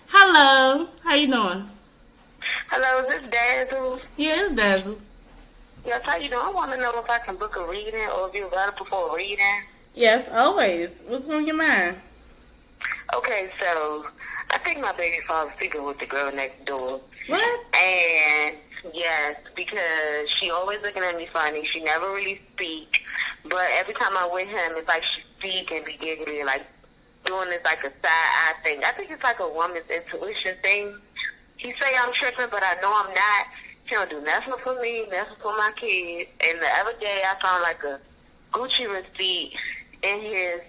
Hello, how you doing? Hello, this is Dazzle. Yeah, it's Dazzle. Yes, how you doing? I want to know if I can book a reading or if you're available for a reading. Yes, always. What's on your mind? Okay, so I think my baby father's sleeping with the girl next door. What? And yes, because she always looking at me funny. She never really speak. But every time I'm with him, it's like she speak and be giggly, like doing this like a side eye thing. I think it's like a woman's intuition thing. He say I'm tripping, but I know I'm not. He don't do nothing for me, nothing for my kids. And the other day, I found like a Gucci receipt in his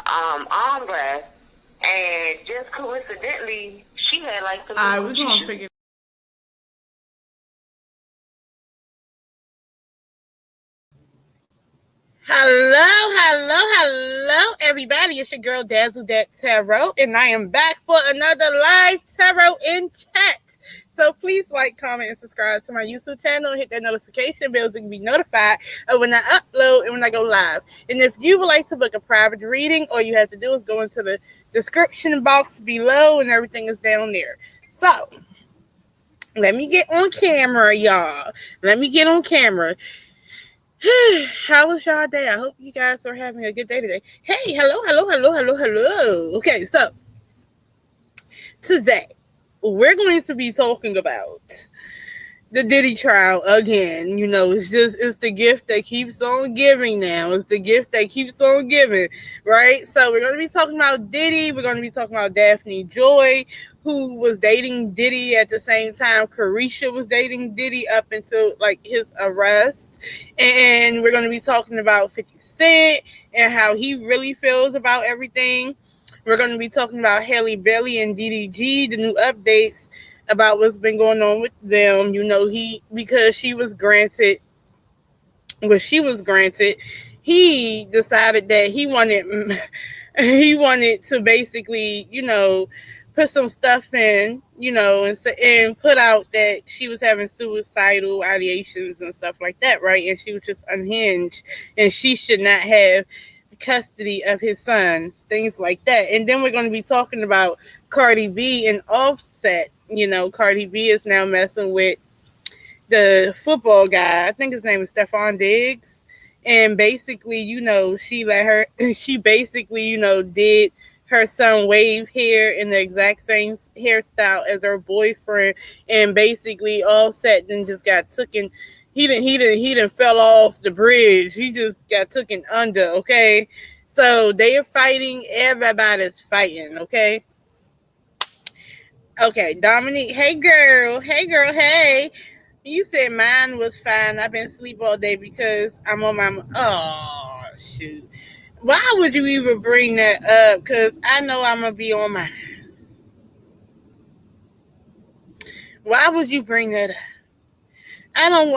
armrest, and just coincidentally, she had like some Alright, we're Gucci gonna shoes. figure. Hello, everybody. It's your girl Dazzle.Tarot, and I am back for another live tarot in chat. So please like, comment, and subscribe to my YouTube channel. Hit that notification bell so you can be notified of when I upload and when I go live. And if you would like to book a private reading, all you have to do is go into the description box below, and everything is down there. So let me get on camera, y'all. Let me get on camera. How was y'all day? I hope you guys are having a good day today. Hey, hello. Okay, so today we're going to be talking about the Diddy trial again. You know, it's the gift that keeps on giving now. It's the gift that keeps on giving, right? So we're going to be talking about Diddy. We're going to be talking about Daphne Joy, who was dating Diddy at the same time Carisha was dating Diddy up until like his arrest. And we're going to be talking about 50 Cent and how he really feels about everything. We're going to be talking about Halle Bailey and DDG, the new updates about what's been going on with them. You know, because she was granted, he decided that he wanted to basically, put some stuff in, and put out that she was having suicidal ideations and stuff like that, right? And she was just unhinged, and she should not have custody of his son, things like that. And then we're going to be talking about Cardi B and Offset. You know, Cardi B is now messing with the football guy. I think his name is Stephon Diggs. And basically, she basically, did her son wave hair in the exact same hairstyle as her boyfriend. And basically, Offset then just got taken. He didn't fell off the bridge. He just got taken under, okay? So they are fighting. Everybody's fighting, okay? Okay, Dominique. Hey, girl. Hey, girl. Hey. You said mine was fine. I've been asleep all day because I'm on my. Oh, shoot. Why would you even bring that up? Because I know I'm going to be on mine. Why would you bring that up? I don't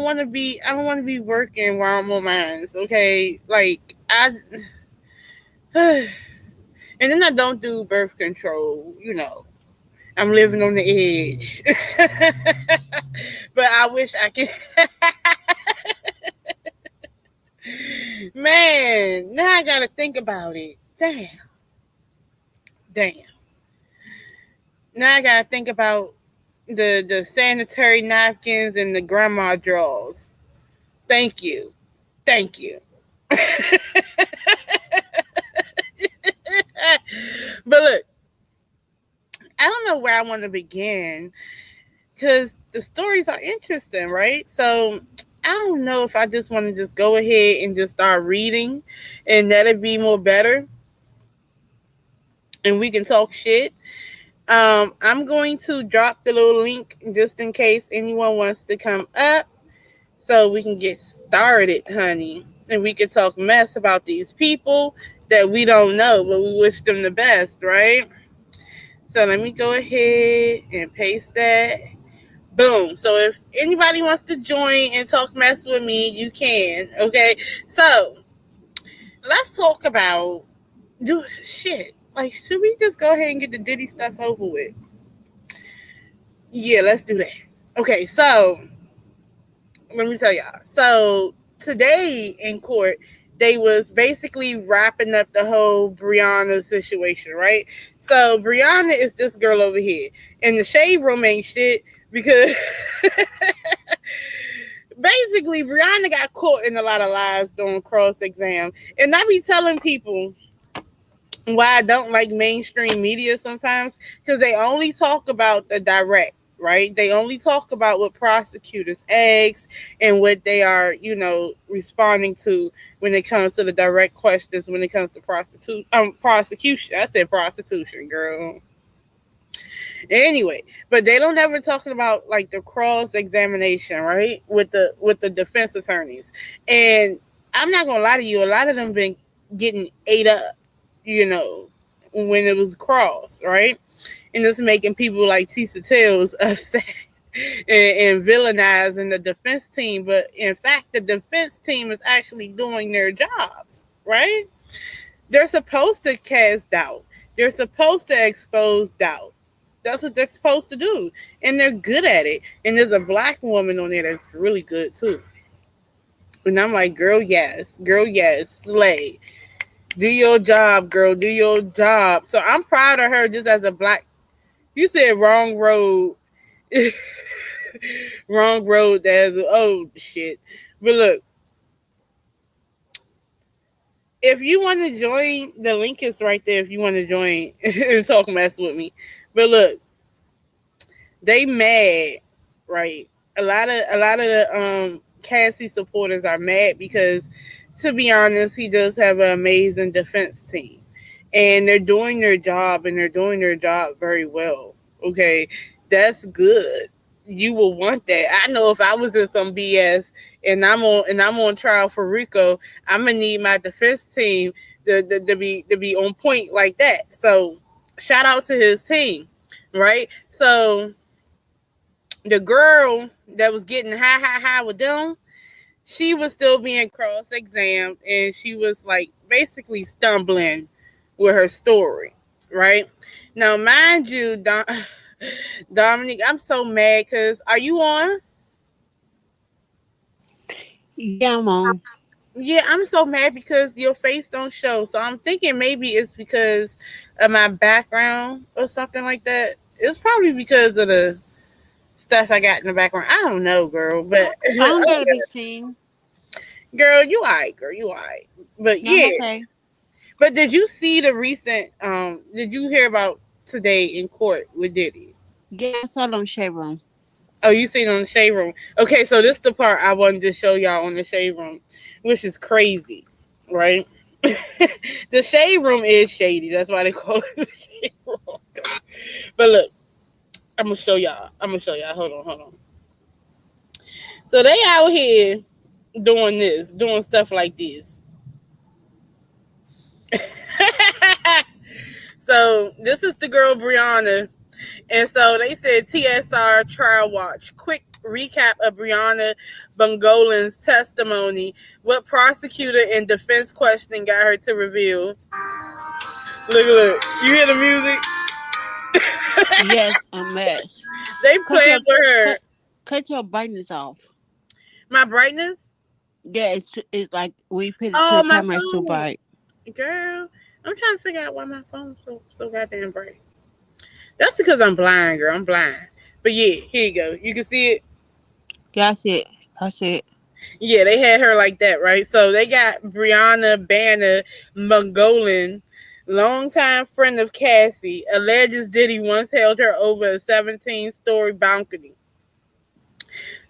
want to be working while I'm on mine. Okay, like and then I don't do birth control. I'm living on the edge. But I wish I could. Man, now I gotta think about it. Damn. Now I gotta think about the sanitary napkins and the grandma drawers. Thank you. Thank you. But look, I don't know where I want to begin because the stories are interesting, right? So I don't know if I just want to just go ahead and just start reading, and that'd be more better, and we can talk shit. I'm going to drop the little link just in case anyone wants to come up so we can get started, honey. And we can talk mess about these people that we don't know, but we wish them the best, right? So let me go ahead and paste that. Boom. So if anybody wants to join and talk mess with me, you can. Okay. So let's talk about do shit. Like, should we just go ahead and get the Diddy stuff over with? Yeah, let's do that. Okay, so let me tell y'all. So today in court, they was basically wrapping up the whole Brianna situation, right? So Brianna is this girl over here, and the shade room ain't shit because basically Brianna got caught in a lot of lies during cross exam, and I be telling people why I don't like mainstream media sometimes because they only talk about the direct, right? They only talk about what prosecutors ask and what they are, responding to when it comes to the direct questions. When it comes to prosecution, I said prostitution, girl. Anyway, but they don't ever talking about like the cross examination, right? With the defense attorneys, and I'm not gonna lie to you, a lot of them been getting ate up, you know, when it was cross, right? And it's making people like Tisa Tails upset and villainizing the defense team. But in fact, the defense team is actually doing their jobs, right? They're supposed to cast doubt. They're supposed to expose doubt. That's what they're supposed to do. And they're good at it. And there's a black woman on there that's really good too. And I'm like, girl, yes, slay. Do your job, girl. Do your job. So I'm proud of her just as a black. You said wrong road. Wrong road. Oh, shit. But look, if you want to join, the link is right there if you want to join and talk mess with me. But look, they mad, right? A lot of the Cassie supporters are mad because, to be honest, he does have an amazing defense team, and they're doing their job, and they're doing their job very well. Okay, that's good. You will want that. I know if I was in some BS and I'm on trial for RICO, I'm gonna need my defense team to be on point like that. So shout out to his team, right? So the girl that was getting high with them, she was still being cross examined and she was like basically stumbling with her story, right? Now, mind you, Dominic, I'm so mad because are you on? Yeah, I'm on. Yeah, I'm so mad because your face don't show. So I'm thinking maybe it's because of my background or something like that. It's probably because of the stuff I got in the background. I don't know, girl, but I don't gotta be seen. girl, you alright, girl, you alright. But No, I'm yeah, okay. but did you see the recent? Did you hear about today in court with Diddy? Yeah, I saw it on Shade Room. Oh, you seen it on the shade room? Okay, so this is the part I wanted to show y'all on the shade room, which is crazy, right? The shade room is shady. That's why they call it the shade room. But look, I'm gonna show y'all. Hold on, hold on. So they out here doing this, doing stuff like this. So this is the girl Brianna, and so they said TSR trial watch. Quick recap of Brianna Bungolin's testimony. What prosecutor and defense questioning got her to reveal? Look. You hear the music? Yes, a mess. They Cut playing your with her. cut your brightness off. My brightness? Yeah, it's like when you put it to Oh, the my camera, it's too phone. bright. Girl, I'm trying to figure out why my phone's so goddamn bright. That's because I'm blind, girl. I'm blind. But yeah, here you go. You can see it. Yeah, I see it. I see it. Yeah, they had her like that, right? So they got Brianna Banner Mongolin, longtime friend of Cassie, alleges Diddy once held her over a 17-story balcony.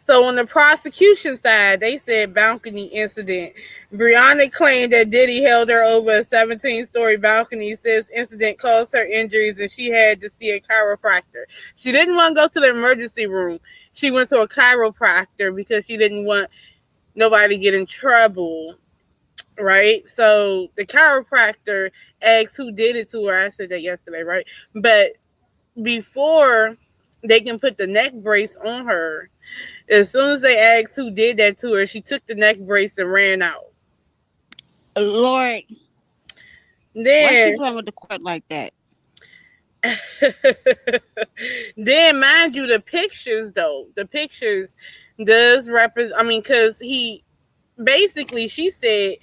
So on the prosecution side, they said balcony incident. Brianna claimed that Diddy held her over a 17-story balcony. Says incident caused her injuries and she had to see a chiropractor. She didn't want to go to the emergency room. She went to a chiropractor because she didn't want nobody to get in trouble, right? So the chiropractor asked who did it to her. I said that yesterday, right? But before they can put the neck brace on her, as soon as they asked who did that to her, she took the neck brace and ran out. Lord, why she Then, playing with the court like that? then mind you, the pictures though, the pictures does represent. I mean, because he basically, she said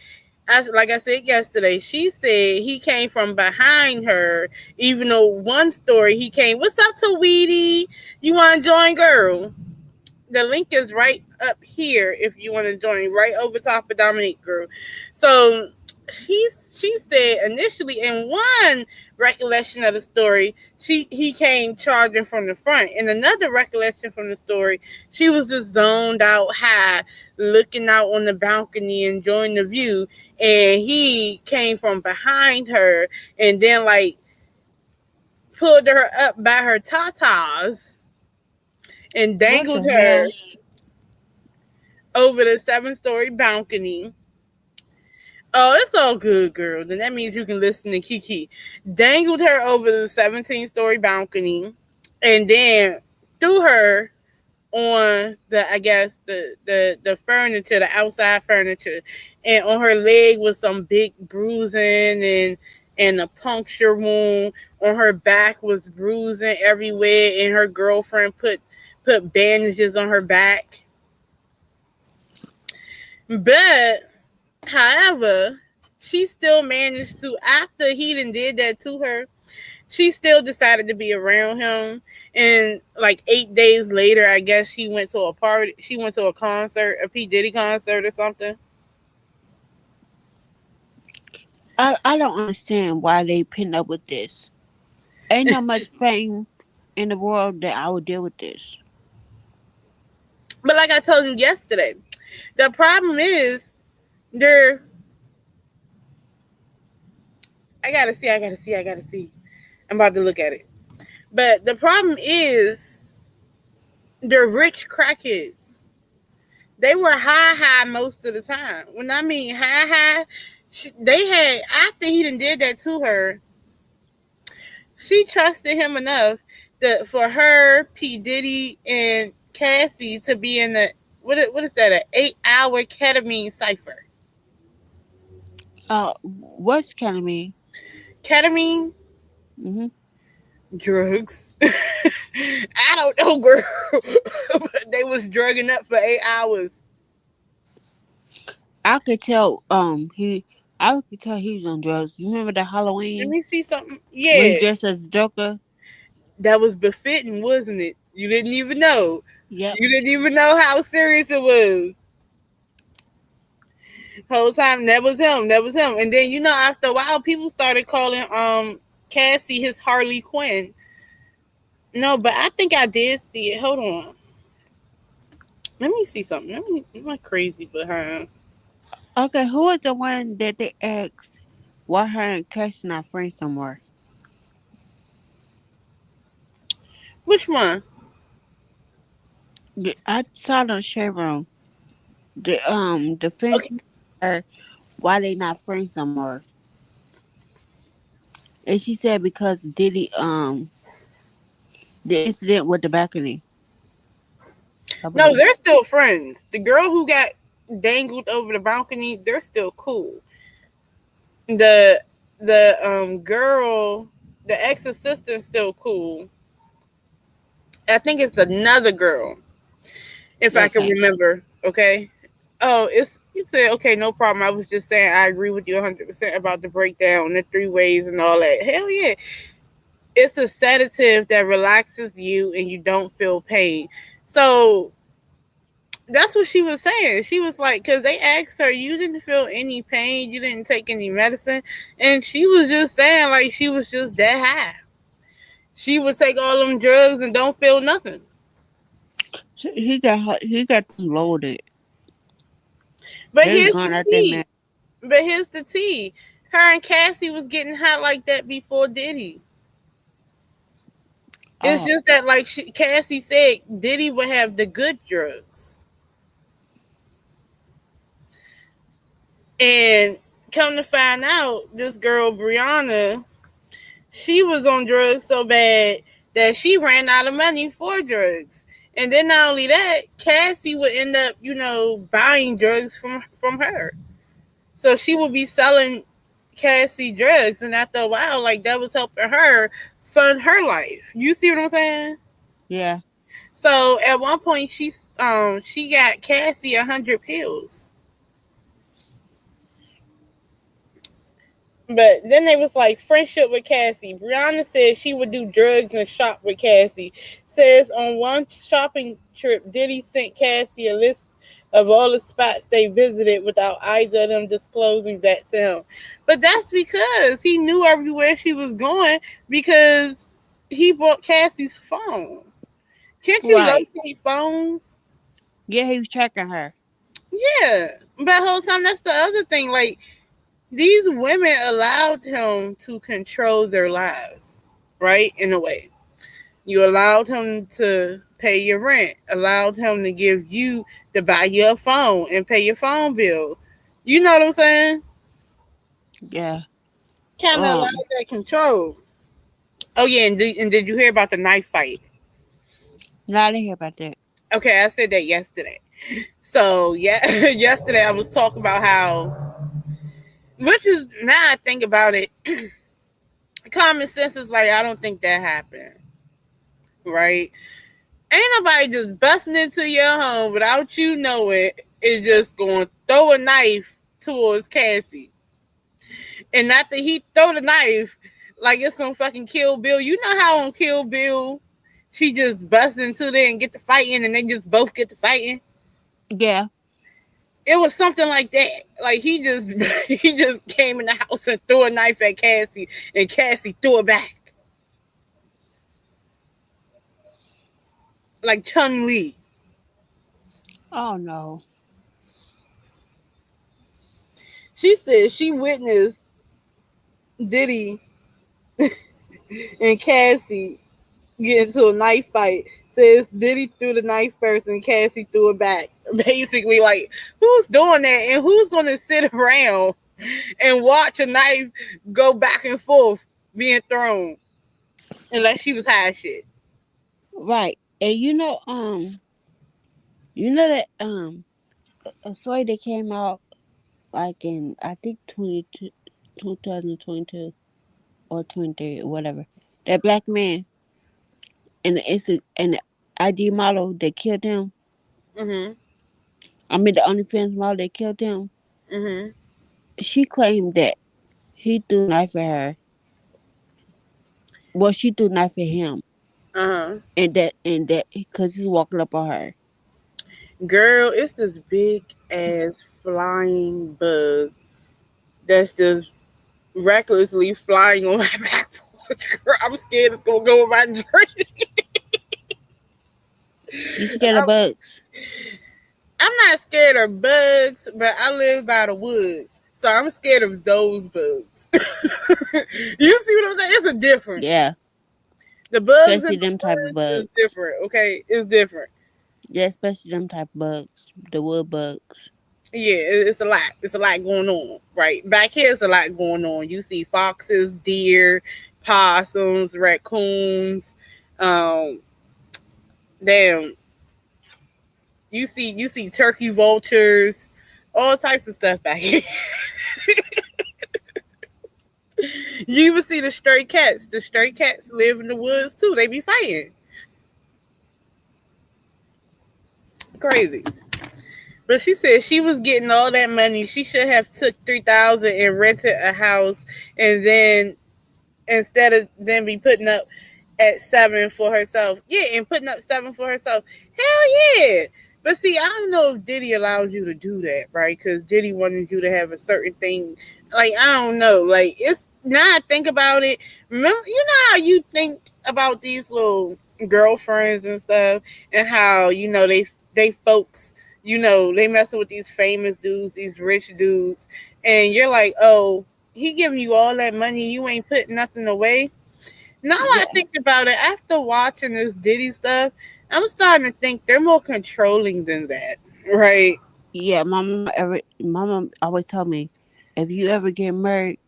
as like I said yesterday, she said he came from behind her. Even though one story he came, "What's up, Tweety? You want to join, girl?" The link is right up here if you want to join, right over top of Dominique, girl. So she said initially in one recollection of the story, he came charging from the front. In another recollection from the story, she was just zoned out high, looking out on the balcony, enjoying the view, and he came from behind her and then like pulled her up by her tatas and What dangled the her hell? over the 7-story balcony. Oh, it's all good, girl. Then that means you can listen to Kiki. Dangled her over the 17-story balcony and then threw her on the, I guess, the furniture, the outside furniture. And on her leg was some big bruising and a puncture wound. On her back was bruising everywhere. And her girlfriend put bandages on her back. But however, she still managed to, after he did that to her, she still decided to be around him. And like 8 days later, I guess she went to a party. She went to a concert, a P. Diddy concert or something. I don't understand why they pin up with this. Ain't not much fame in the world that I would deal with this. But like I told you yesterday, the problem is they're. I gotta see. I'm about to look at it. But the problem is they're rich crackheads. They were high most of the time. When I mean high, they had, after he did that to her, she trusted him enough that for her, P. Diddy, and Cassie to be in the, what is that, an 8-hour ketamine cipher. What's ketamine? Ketamine? Mm-hmm. Drugs. I don't know, girl. But they was drugging up for 8 hours. I could tell. I could tell he was on drugs. You remember the Let Halloween me see something. when he Yeah, dressed as Joker? that was befitting, wasn't it? You didn't even know. Yep. You didn't even know how serious it was. Whole time that was him. That was him. And then after a while, people started calling Cassie his Harley Quinn. No, but I think I did see it. Hold on. Let me see something. Am I crazy behind? Okay, who is the one that they asked why her and Cassie not friends no more? Which one? I saw it on Chevron. The Okay. French her why they not friends no more. And she said because Diddy the incident with the balcony, I No, believe. they're still friends. The girl who got dangled over the balcony, they're still cool. The girl, the ex assistant's still cool. I think it's another girl, if I can Okay. remember. Okay. Oh, you said okay, no problem. I was just saying I agree with you 100% about the breakdown, the 3 ways, and all that. Hell yeah, it's a sedative that relaxes you and you don't feel pain. So that's what she was saying. She was like, because they asked her, you didn't feel any pain, you didn't take any medicine, and she was just saying like she was just that high. She would take all them drugs and don't feel nothing. He got them loaded. But They was here's going the out there, tea. man. But here's the tea. Her and Cassie was getting hot like that before Diddy. It's Oh, just that, like Cassie said, Diddy would have the good drugs. And come to find out, this girl, Brianna, she was on drugs so bad that she ran out of money for drugs. And then not only that, Cassie would end up, buying drugs from her. So she would be selling Cassie drugs, and after a while, like that was helping her fund her life. You see what I'm saying? yeah. So at one point, she got Cassie 100 pills. But then they was like friendship with Cassie. Brianna said she would do drugs and shop with Cassie. Says on one shopping trip, Diddy sent Cassie a list of all the spots they visited without either of them disclosing that to him. But that's because he knew everywhere she was going because he bought Cassie's phone. Can't you Right. locate phones? Yeah, he was tracking her. Yeah. But the whole time, that's the other thing. Like, these women allowed him to control their lives, right? In a way. You allowed him to pay your rent, allowed him to give you to buy you a phone and pay your phone bill. You know what I'm saying? Yeah. Kind of allowed Um. that control. Oh yeah, and did you hear about the knife fight? No, I didn't hear about that. Okay, I said that yesterday. So yeah, yesterday I was talking about how, which is now I think about it, common sense is like I don't think that happened, right? Ain't nobody just busting into your home without you knowing is just going to throw a knife towards Cassie. And after he throw the knife, like it's some fucking Kill Bill. You know how on Kill Bill, she just busts into there and get to fighting and they just both get to fighting? Yeah. It was something like that. Like he just he just came in the house and threw a knife at Cassie and Cassie threw it back. Like Chung Lee. Oh no. She said she witnessed Diddy and Cassie get into a knife fight. Says Diddy threw the knife first and Cassie threw it back. Basically, like, who's doing that and who's going to sit around and watch a knife go back and forth being thrown unless she was high as shit? Right. And you know that a story that came out like in I think 2022 or 23 or whatever. That black man and the IG model that killed him. Mm I mean the OnlyFans model that killed him. hmm. Mm hmm. She claimed that he threw a knife at her. Well, she threw a knife at him, Uh huh. and that because he's walking up on her. Girl, it's this big ass flying bug that's just recklessly flying on my back porch. Girl, I'm scared it's gonna go in my drink. You scared of bugs? I'm not scared of bugs, but I live by the woods. So I'm scared of those bugs. You see what I'm saying? It's a difference. Yeah, The bugs in especially the them type of woods is bugs. different, okay? It's different. Yeah, especially them type of bugs, the wood bugs. Yeah, it's a lot. It's a lot going on, right? Back here, it's a lot going on. You see foxes, deer, possums, raccoons. Um, damn, you see turkey vultures, all types of stuff back here. You even see the stray cats. The stray cats live in the woods too. They be fighting. Crazy. But she said she was getting all that money. She should have took 3,000 and rented a house, and then instead of then be putting up at 7 for herself. Yeah, and putting up 7 for herself. Hell yeah. But see, I don't know if Diddy allows you to do that, right? Because Diddy wanted you to have a certain thing. Like, I don't know. Like, it's now I think about it. Remember, you know how you think about these little girlfriends and stuff, and how they folks, they messing with these famous dudes, these rich dudes, and you're like, oh, he giving you all that money, you ain't putting nothing away. Now I Yeah, think about it, after watching this Diddy stuff, I'm starting to think they're more controlling than that, right? yeah. My mom always told me, if you ever get married,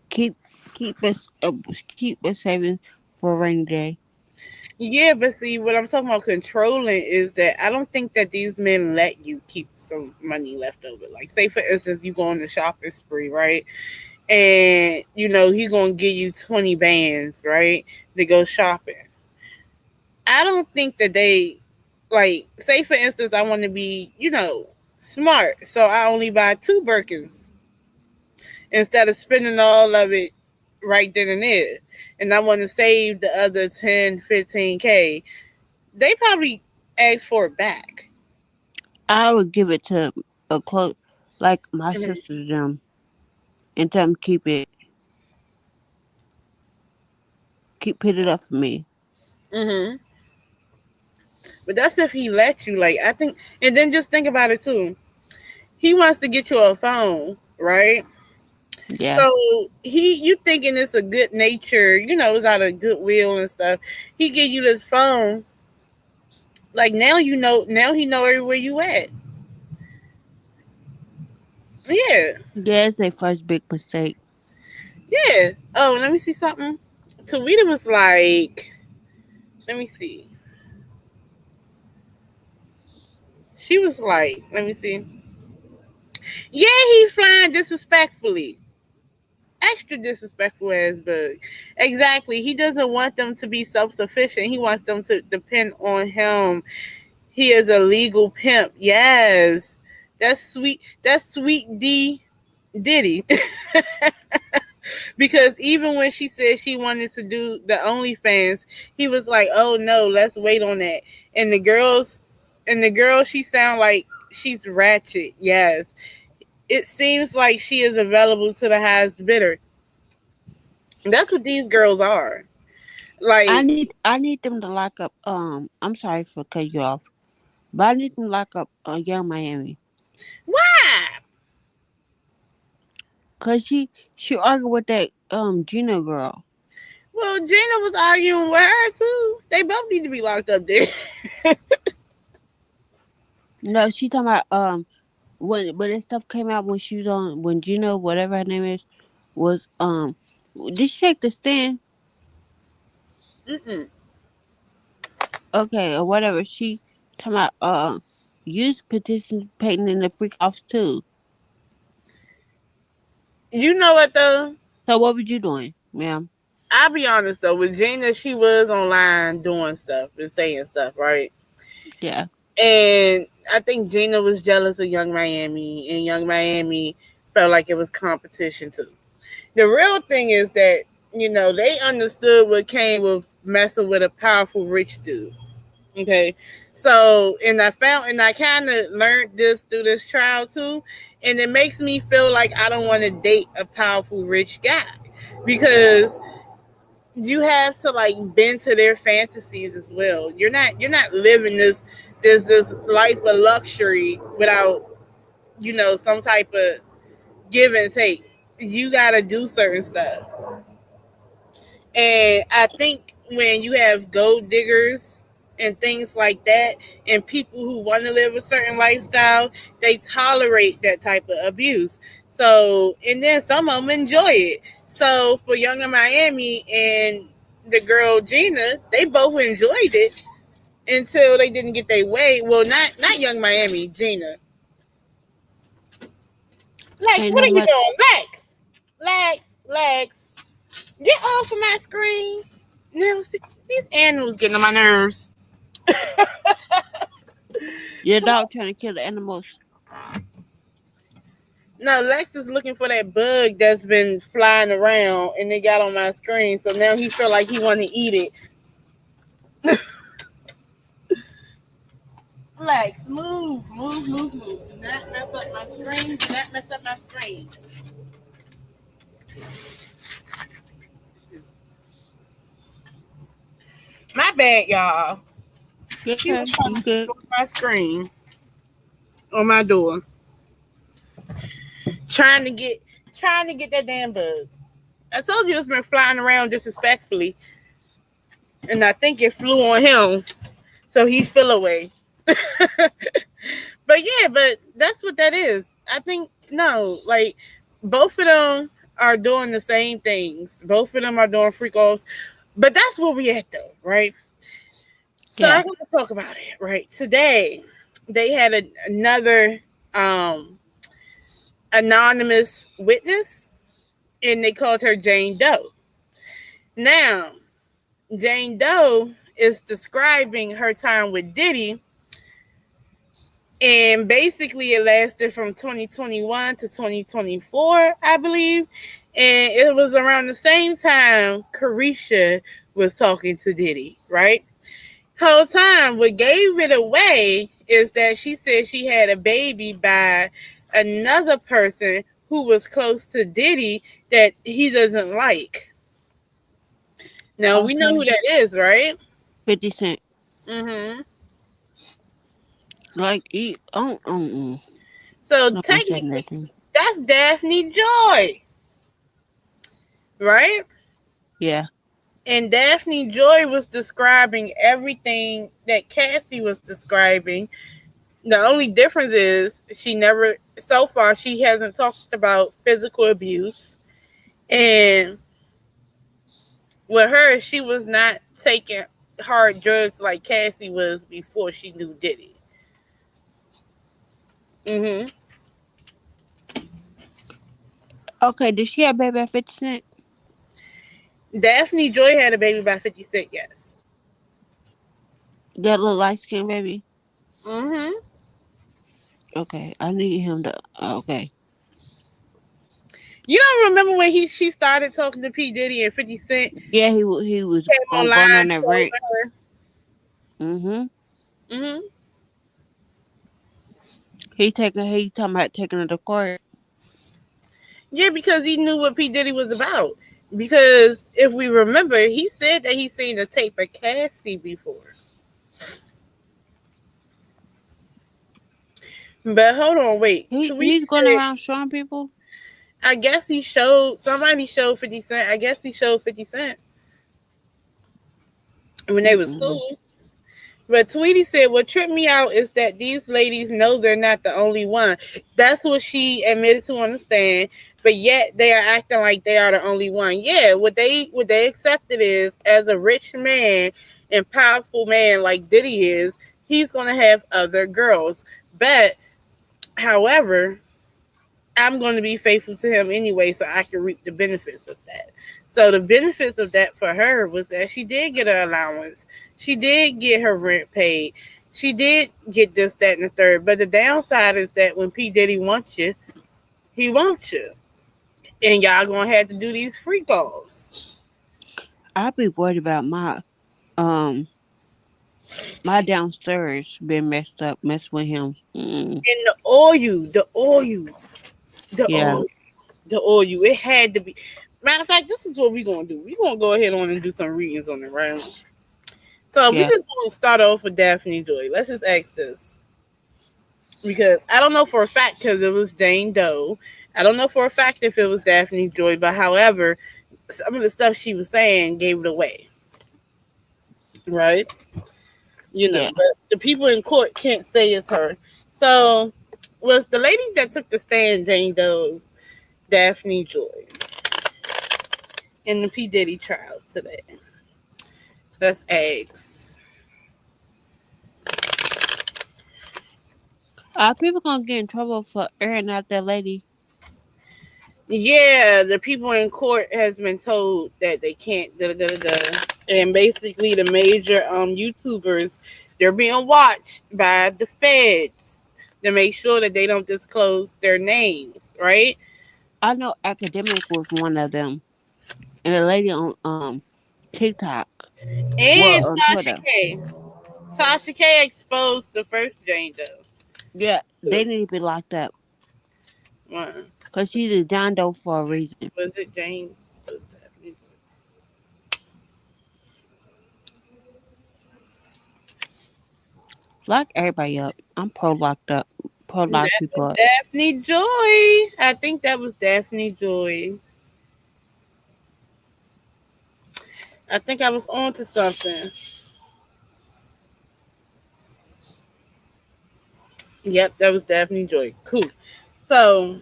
keep keep a savings for a rainy day. Yeah, but see, what I'm talking about controlling is that I don't think that these men let you keep some money left over. Like, say for instance, you go on the shopping spree, right? And he gonna give you 20 bands, right, to go shopping. I don't think that they, like, say for instance, I want to be, smart, so I only buy 2 Birkins instead of spending all of it right then and there. And I want to save the other 10, 15K. They probably ask for it back. I would give it to a close, like my Hmm. sisters them, and tell them put it up for me. Hmm. But that's if he lets you. Like, I think, and then just think about it too. He wants to get you a phone, right? Yeah. So you thinking it's a good nature, it's out of goodwill and stuff. He give you this phone, like now he know everywhere you at. Yeah, Yeah, it's their first big mistake. yeah. Oh, let me see something. Tawita was like, let me see. She was like, let me see. Yeah, he flying disrespectfully. Extra disrespectful as bug. Exactly. He doesn't want them to be self sufficient. He wants them to depend on him. He is a legal pimp. Yes. That's sweet. That's sweet D Diddy. Because even when she said she wanted to do the OnlyFans, he was like, "Oh no, let's wait on that." And the girl, she sound like she's ratchet. Yes, it seems like she is available to the highest bidder. That's what these girls are. Like, I need them to lock up. I'm sorry for cutting you off, but I need them to lock up Young Miami, why? cause she argued with that Gina girl. Well, Gina was arguing with her too. They both need to be locked up there. No, she talking about when that stuff came out when she was on when Gina whatever her name is was did she take the stand? Mm-mm. Okay, or whatever. She talking about you participating in the freak offs too. You know what though? So what were you doing, ma'am? I'll be honest though, with Gina, she was online doing stuff and saying stuff, right? Yeah. And I think Gina was jealous of Young Miami, and Young Miami felt like it was competition too. The real thing is that, they understood what came with messing with a powerful rich dude. Okay. So, and I kind of learned this through this trial too. And it makes me feel like I don't want to date a powerful rich guy because you have to like bend to their fantasies as well. You're not living this life of luxury without, some type of give and take. You got to do certain stuff. And I think when you have gold diggers and things like that, and people who want to live a certain lifestyle, they tolerate that type of abuse. So, and then some of them enjoy it. So, for Younger Miami and the girl Gina, they both enjoyed it until they didn't get their way. Well, not Young Miami, Gina. Lex, Ain't what no are you much. doing? Lex. Get off of my screen. Now, see, these animals getting on my nerves. Your dog trying to kill the animals. No, Lex is looking for that bug that's been flying around and they got on my screen. So now he feel like he want to eat it. Lex, move. Do not mess up my screen. Do not mess up my screen. My bad, y'all. Yeah, He was trying you to good. destroy my screen on my door. Trying to get that damn bug. I told you it's been flying around disrespectfully, and I think it flew on him, so he flew away. But yeah, but that's what that is. I think no, like both of them are doing the same things. Both of them are doing freak offs, but that's where we at though, right? So I Yeah. want to talk about it, right? Today they had another um anonymous witness, and they called her Jane Doe. Now, Jane Doe is describing her time with Diddy And basically it lasted from 2021 to 2024, I believe. And it was around the same time Carisha was talking to Diddy, right? Whole time, what gave it away is that she said she had a baby by another person who was close to Diddy that he doesn't like. Now we know Okay. who that is, right? 50 Cent. Mm-hmm. Like, So not gonna say technically, nothing. that's Daphne Joy, right? Yeah. And Daphne Joy was describing everything that Cassie was describing. The only difference is she never, so far, she hasn't talked about physical abuse. And with her, she was not taking hard drugs like Cassie was before she knew Diddy. Hmm. Okay, did she have baby at 50 Cent? Daphne Joy had a baby by 50 Cent, yes. That little light skinned baby? Hmm. Okay, I need him to. Okay. You don't remember when she started talking to P. Diddy and 50 Cent Yeah, he was came going online on that trolling rant. her? Mm-hmm. Hmm. He talking about taking her to court. Yeah, because he knew what P. Diddy was about. Because if we remember, he said that he seen a tape of Cassie before. But hold on, wait. Tweety He's going said, around showing people. I guess he showed, somebody showed 50 Cent. I guess he showed 50 Cent when they was Mm-mm. cool. But Tweety said, what tripped me out is that these ladies know they're not the only one. That's what she admitted to on the stand. But yet they are acting like they are the only one. Yeah, what they accepted is, as a rich man and powerful man like Diddy is, he's gonna have other girls. But however, I'm going to be faithful to him anyway, so I can reap the benefits of that. So the benefits of that for her was that she did get her allowance. She did get her rent paid. She did get this, that, and the third. But the downside is that when P. Diddy wants you, he wants you. And y'all going to have to do these free calls. I'd be worried about um my downstairs being messed up, messed with him. Mm. And the Yeah, oil, the oil, it had to be. Matter of fact, this is what we're going to do. We're going to go ahead on and do some readings on it, right? So we yeah. just want to start off with Daphne Joy. Let's just ask this. Because I don't know for a fact because it was Jane Doe. I don't know for a fact if it was Daphne Joy, but however, some of the stuff she was saying gave it away. Right? Yeah. But the people in court can't say it's her. So was the lady that took the stand Jane Doe, Daphne Joy, in the P. Diddy trial today? Let's ask. Are people gonna get in trouble for airing out that lady? Yeah, the people in court has been told that they can't and basically the major YouTubers, they're being watched by the feds to make sure that they don't disclose their names, right? I know Academic was one of them, and a lady on TikTok, well, And on Tasha Twitter. K. Tasha K exposed the first Jane Doe. Yeah, they need to be locked up One. because she's a John Doe for a reason. Was it Jane? Was Lock everybody up. I'm pro locked up. Pro lock that people was up. Daphne Joy. I think that was Daphne Joy. I think I was on to something. Yep, that was Daphne Joy. Cool. So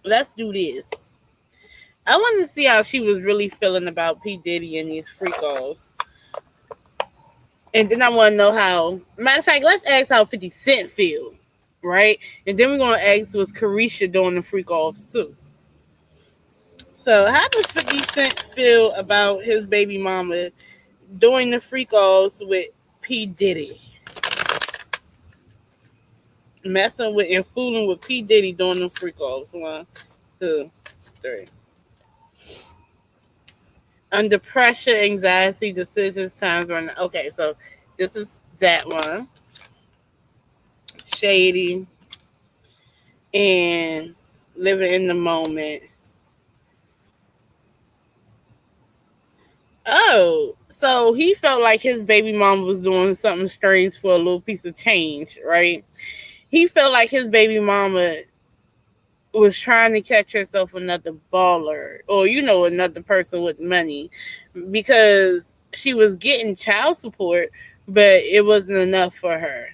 let's do this. I wanted to see how she was really feeling about P. Diddy and these free calls. And then I want to know how, matter of fact, let's ask how 50 Cent feel. Right? And then we're going to ask, was Carisha doing the free calls too? So how does 50 Cent feel about his baby mama doing the free calls with P. Diddy? messing with and fooling with P. Diddy doing them freak offs. 1, 2, 3. Under pressure, anxiety, decisions, times running. Okay, so this is that one. Shady and living in the moment. Oh, so he felt like his baby mama was doing something strange for a little piece of change, right? He felt like his baby mama was trying to catch herself another baller or, another person with money because she was getting child support, but it wasn't enough for her.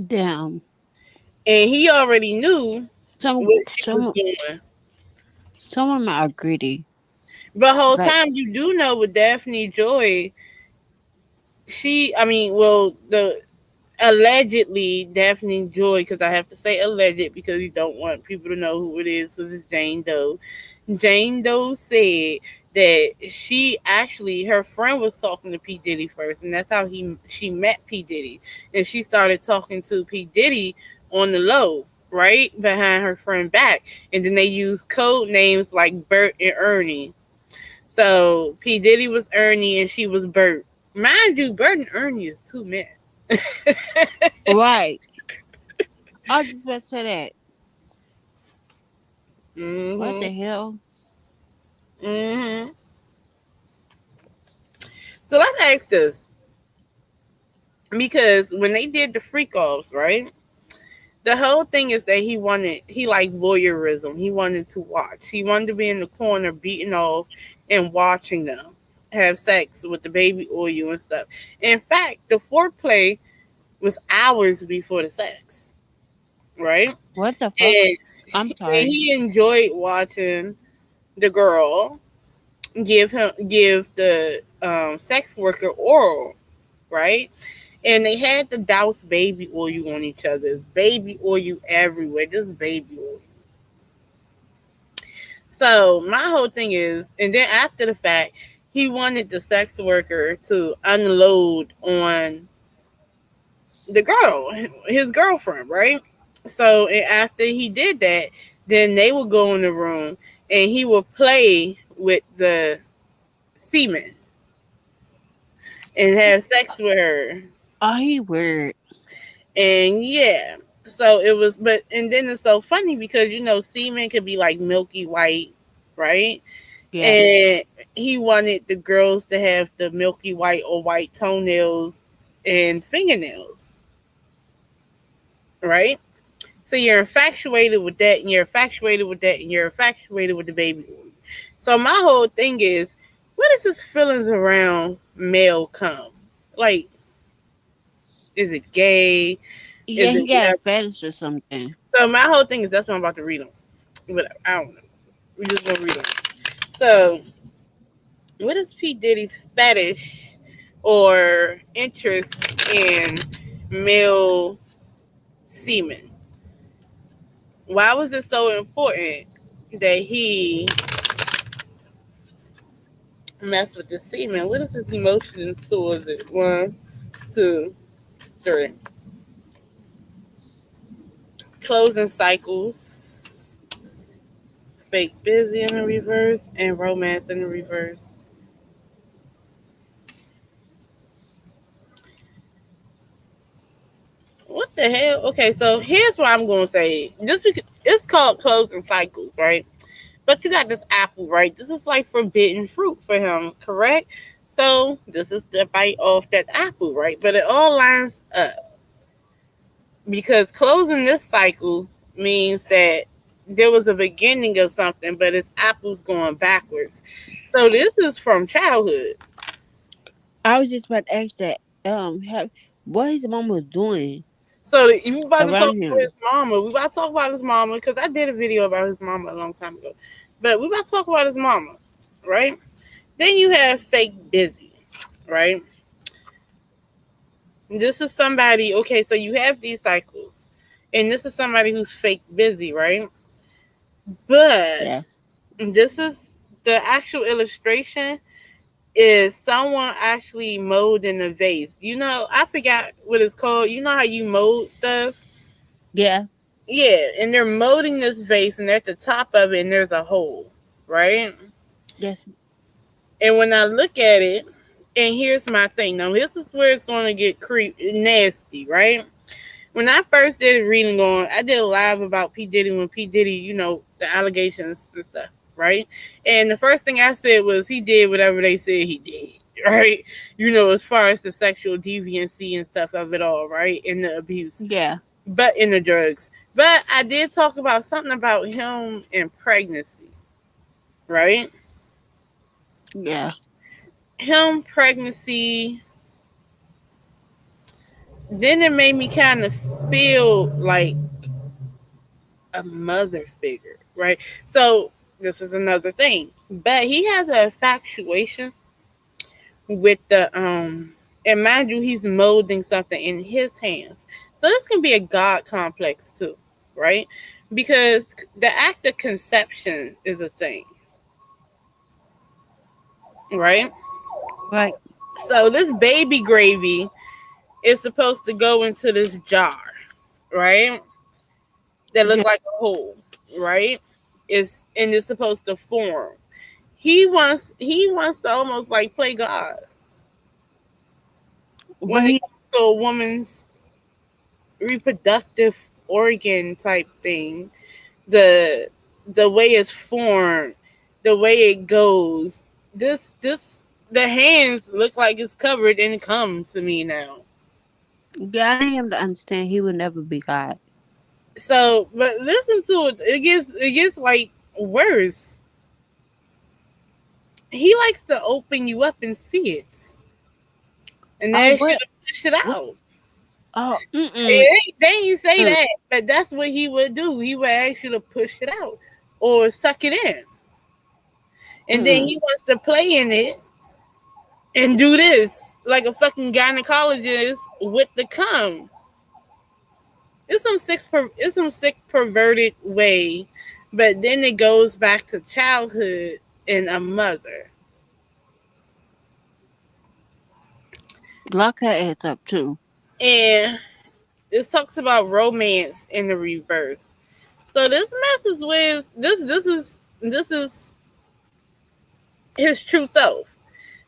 Damn. And he already knew Some what she was some doing. some women are greedy. But the whole Like time you do know with Daphne Joy, the allegedly Daphne Joy, because I have to say alleged because you don't want people to know who it is because it's Jane Doe. Jane Doe said that her friend was talking to P. Diddy first, and that's how she met P. Diddy. And she started talking to P. Diddy on the low, right? Behind her friend back. And then they used code names like Bert and Ernie. So P. Diddy was Ernie and she was Bert. Mind you, Bert and Ernie is two men. right. I was just about to say that. What hmm the hell? hmm So let's ask this. Because when they did the freak offs, right? The whole thing is that he liked voyeurism. He wanted to watch. He wanted to be in the corner beating off and watching them have sex with the baby oil and stuff. In fact, the foreplay was hours before the sex, right? What the fuck? And I'm and sorry. he enjoyed watching the girl give the sex worker oral, right? And they had to douse baby oil on each other. Baby oil everywhere. Just baby oil. So my whole thing is, and then after the fact, he wanted the sex worker to unload on the girl, his girlfriend, right? So and after he did that, then they would go in the room and he would play with the semen and have sex with her. Oh, he weird. And yeah, so it was, but and then it's so funny because semen could be like milky white, right? Yeah. And he wanted the girls to have the milky white or white toenails and fingernails, right? So you're infatuated with that, and you're infatuated with that, and you're infatuated with the baby oil. So my whole thing is, what is his feelings around male cum? Like, is it gay? Yeah, Is he it got a whatever? fetish or something. So my whole thing is that's what I'm about to read them. Whatever, I don't know. We just gonna read them. So, what is P Diddy's fetish or interest in male semen? Why was it so important that he messed with the semen? What is his emotions towards it? 1, 2, 3. Closing cycles, fake busy in the reverse, and romance in the reverse. What the hell? Okay, so here's what I'm gonna say. It's called closing cycles, right? But you got this apple, right? This is like forbidden fruit for him, correct? So this is the bite off that apple, right? But it all lines up because closing this cycle means that there was a beginning of something, but it's apples going backwards. So this is from childhood. I was just about to ask that. What his mom was doing So you about to talk around about his him. mama. We about to talk about his mama because I did a video about his mama a long time ago. But we about to talk about his mama, right? Then you have fake busy, right? This is somebody, okay, so you have these cycles. And this is somebody who's fake busy, right? But Yeah. this is the actual illustration. is someone actually molding a vase. I forgot what it's called. You know how you mold stuff? Yeah. Yeah, and they're molding this vase, and at the top of it, and there's a hole, right? Yes. And when I look at it, and here's my thing. Now, this is where it's going to get nasty, right? When I first did reading on, I did a live about P. Diddy when P. Diddy, the allegations and stuff, right? And the first thing I said was he did whatever they said he did, right? As far as the sexual deviancy and stuff of it all, right? And the abuse, Yeah. but in the drugs. But I did talk about something about him and pregnancy, right? Yeah. Him, pregnancy. Then it made me kind of feel like a mother figure, right? So this is another thing. But he has an infatuation with and mind you, he's molding something in his hands. So this can be a God complex too, right? Because the act of conception is a thing, right? Right. So this baby gravy is supposed to go into this jar, right? That look Yeah. like a hole, right? It's supposed to form. He wants to almost like play God But when it he, comes to a woman's reproductive organ type thing. The the way it's formed, the way it goes. This the hands look like it's covered and come to me now. yeah, I need him to understand he would never be God. So, but listen to it. It gets like worse. He likes to open you up and see it, and Oh, then what? should push it What? out. Oh, mm-mm. They ain't say Mm. that, but that's what he would do. He would ask you to push it out or suck it in, and then Mm. he wants to play in it and do this like a fucking gynecologist with the cum. It's some sick perverted way, but then it goes back to childhood and a mother. Lock her ass up too. And it talks about romance in the reverse. So this messes with this is his true self.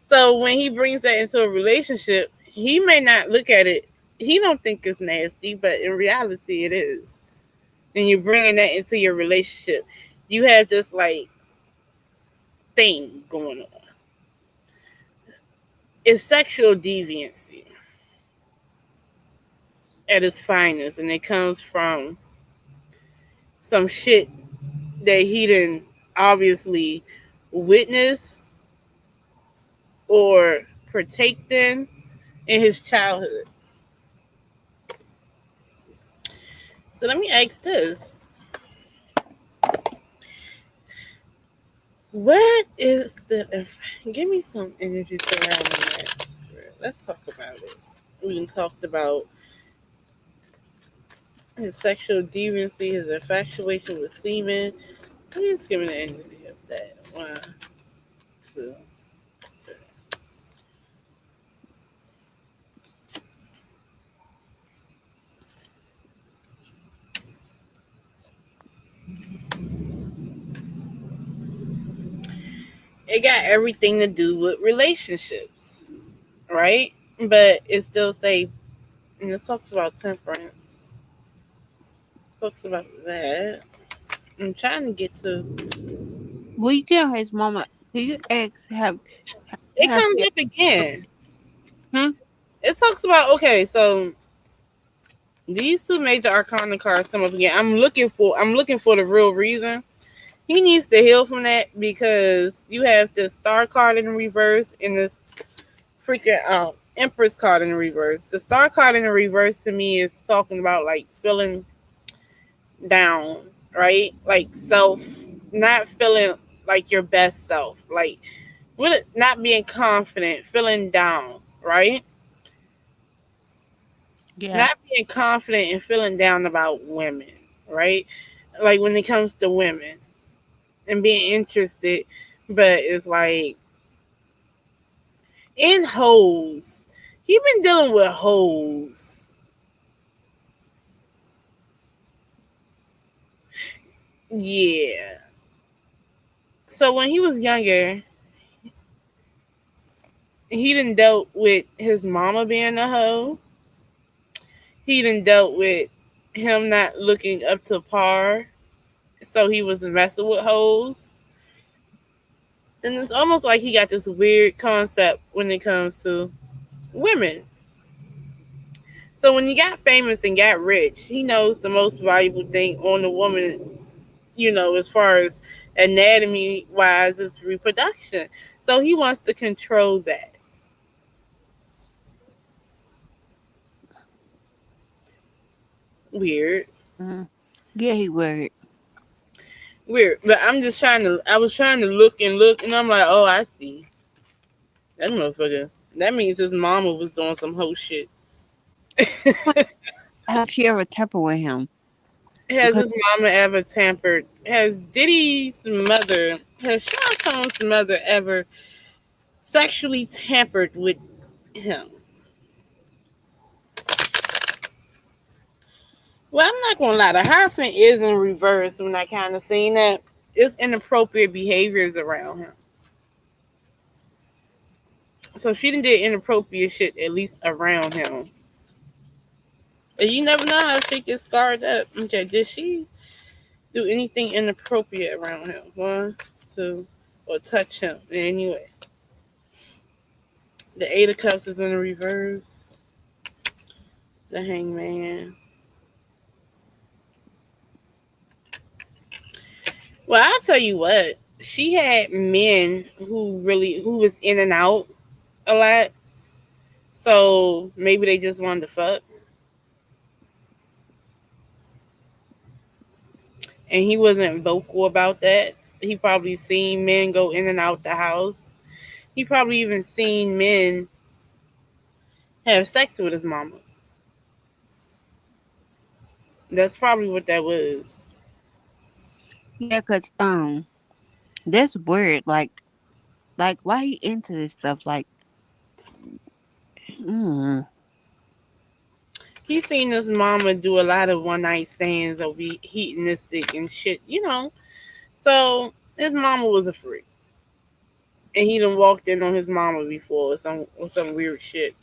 So when he brings that into a relationship, he may not look at it. He don't think it's nasty, but in reality, it is. And you're bringing that into your relationship. You have this like thing going on. It's sexual deviancy at its finest, and it comes from some shit that he didn't obviously witness or partake in his childhood. So let me ask this. What is give me some energy surrounding that? Let's talk about it. We done talked about his sexual deviancy, his infatuation with semen. Please give me the energy of that. One, two. It got everything to do with relationships, right? But it still say, and it talks about temperance. Talks about that. I'm trying to get to. Will you tell his mama? Can you ask It have comes up again. huh? It talks about okay, so these two major arcana cards come up again. I'm looking for the real reason. He needs to heal from that because you have the star card in the reverse and this freaking Empress card in the reverse. The star card in the reverse to me is talking about like feeling down, right? Like self, not feeling like your best self, like with not being confident, feeling down, right? Yeah. Not being confident and feeling down about women, right? Like when it comes to women and being interested, but it's like in hoes. He been dealing with hoes. Yeah. So when he was younger, he done dealt with his mama being a hoe. He done dealt with him not looking up to par. So he was messing with hoes. And it's almost like he got this weird concept when it comes to women. So when he got famous and got rich, he knows the most valuable thing on a woman, as far as anatomy wise, is reproduction. So he wants to control that. Weird. Mm. Yeah, he worried. Weird. But I was trying to look and look, and I'm like, oh, I see. That motherfucker. That means his mama was doing some whole shit. Have she ever tampered with him? Has Because his mama ever tampered? Has Sean Combs' mother ever sexually tampered with him? Well, I'm not gonna lie. The harassment is in reverse when I kind of seen that. It's inappropriate behaviors around him. So she done did inappropriate shit at least around him. And you never know how she gets scarred up. Okay, did she do anything inappropriate around him? One, two, or touch him in any way? The Eight of Cups is in the reverse. The Hangman. Well, I'll tell you what. She had men who was in and out a lot. So maybe they just wanted to fuck. And he wasn't vocal about that. He probably seen men go in and out the house. He probably even seen men have sex with his mama. That's probably what that was. yeah, that's weird. Like why he into this stuff? Like, mm, He seen his mama do a lot of one night stands or be hedonistic and shit. So his mama was a freak. And he done walked in on his mama before or some weird shit.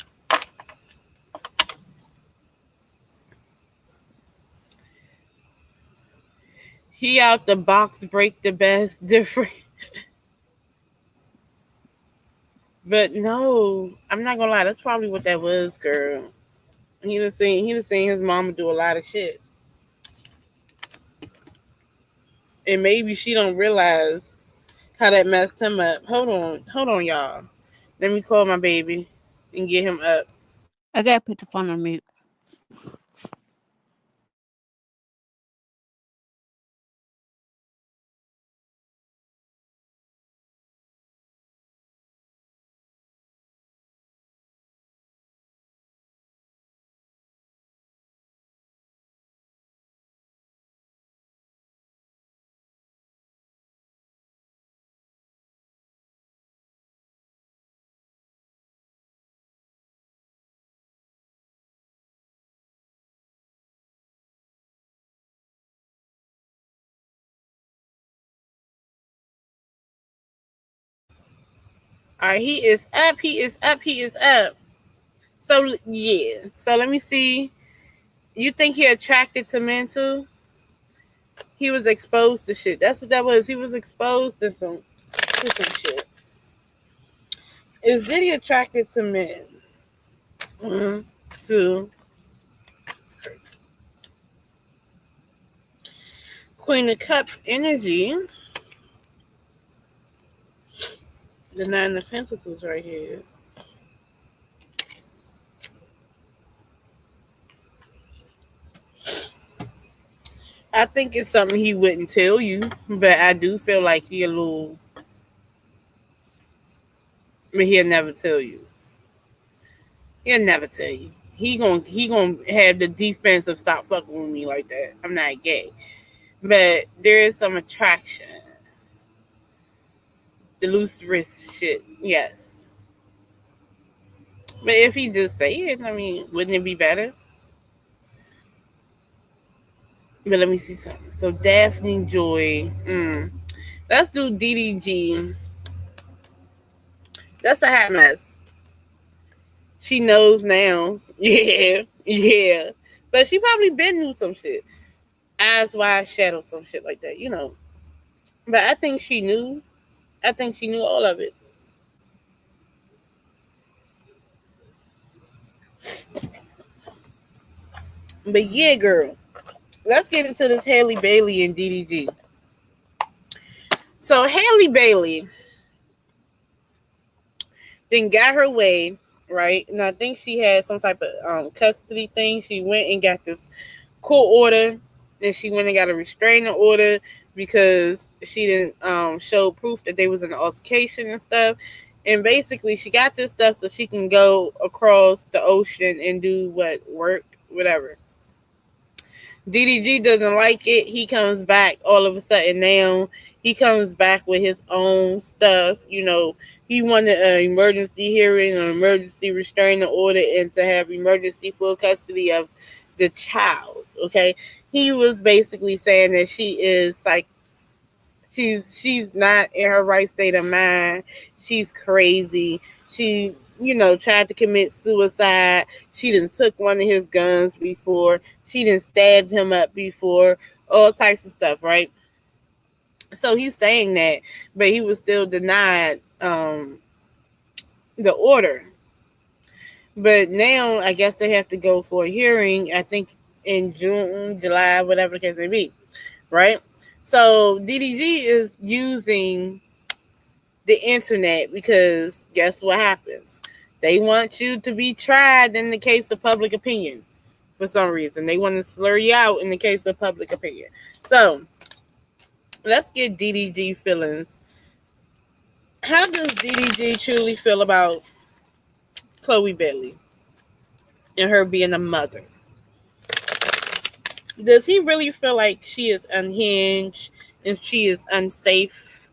He out the box break the best different. But no, I'm not gonna lie, that's probably what that was, girl. He done seen his mama do a lot of shit. And maybe she don't realize how that messed him up. Hold on, y'all. Let me call my baby and get him up. I gotta put the phone on mute. All right, he is up. He is up. He is up. So yeah. So let me see. You think he attracted to men too? He was exposed to shit. That's what that was. He was exposed to some shit. Is Diddy attracted to men? Mm-hmm. To Queen of Cups energy, the Nine of Pentacles right here. I think it's something he wouldn't tell you, but I do feel like he a little. But he'll never tell you. He'll never tell you. He gonna have the defense of stop fucking with me like that. I'm not gay, but there is some attraction. The loose wrist shit, yes. But if he just say it, I mean, wouldn't it be better? But let me see something. So Daphne Joy. Let's do DDG. That's a hot mess. She knows now. Yeah, yeah. But she probably been knew some shit. Eyes wide shadow, some shit like that, you know. But I think she knew. I think she knew all of it. But yeah, girl. Let's get into this Halle Bailey and DDG. So Halle Bailey then got her way, right? And I think she had some type of custody thing. She went and got this court order, and she went and got a restraining order because she didn't show proof that they was in an altercation and stuff. And basically, she got this stuff so she can go across the ocean and do what work, whatever. DDG doesn't like it. He comes back all of a sudden now. He comes back with his own stuff. You know, he wanted an emergency hearing, an emergency restraining order, and to have emergency full custody of the child. Okay, he was basically saying that she is like she's not in her right state of mind. She's crazy. She tried to commit suicide. She done took one of his guns before. She done stabbed him up before. All types of stuff, right? So he's saying that, but he was still denied the order. But now I guess they have to go for a hearing. I think in June, July, whatever the case may be, right? So DDG is using the internet because guess what happens? They want you to be tried in the case of public opinion for some reason. They want to slur you out in the case of public opinion. So let's get DDG feelings. How does DDG truly feel about Chloe Bailey and her being a mother? Does he really feel like she is unhinged and she is unsafe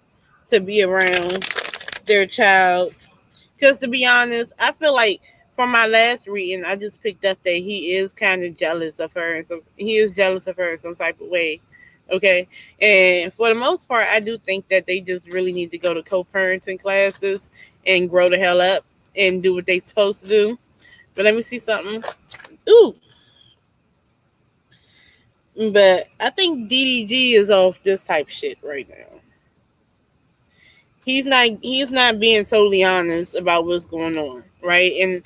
to be around their child? Because to be honest, I feel like from my last reading, I just picked up that he is kind of jealous of her, and he is jealous of her in some type of way. Okay, and for the most part, I do think that they just really need to go to co-parenting classes and grow the hell up and do what they supposed to do. But let me see something. Ooh, but I think DDG is off this type shit right now. He's not being totally honest about what's going on, right? And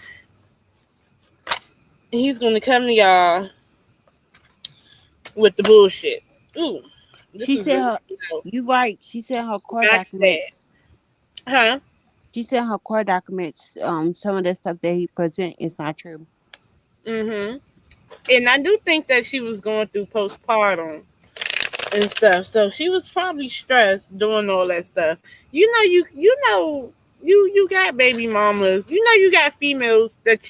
he's gonna come to y'all with the bullshit. Ooh, this She is said really her, you right. She said her court back to that, documents. huh? She said her court documents. Some of the stuff that he present is not true. Mm-hmm. And I do think that she was going through postpartum and stuff, so she was probably stressed doing all that stuff. You got baby mamas. You got females that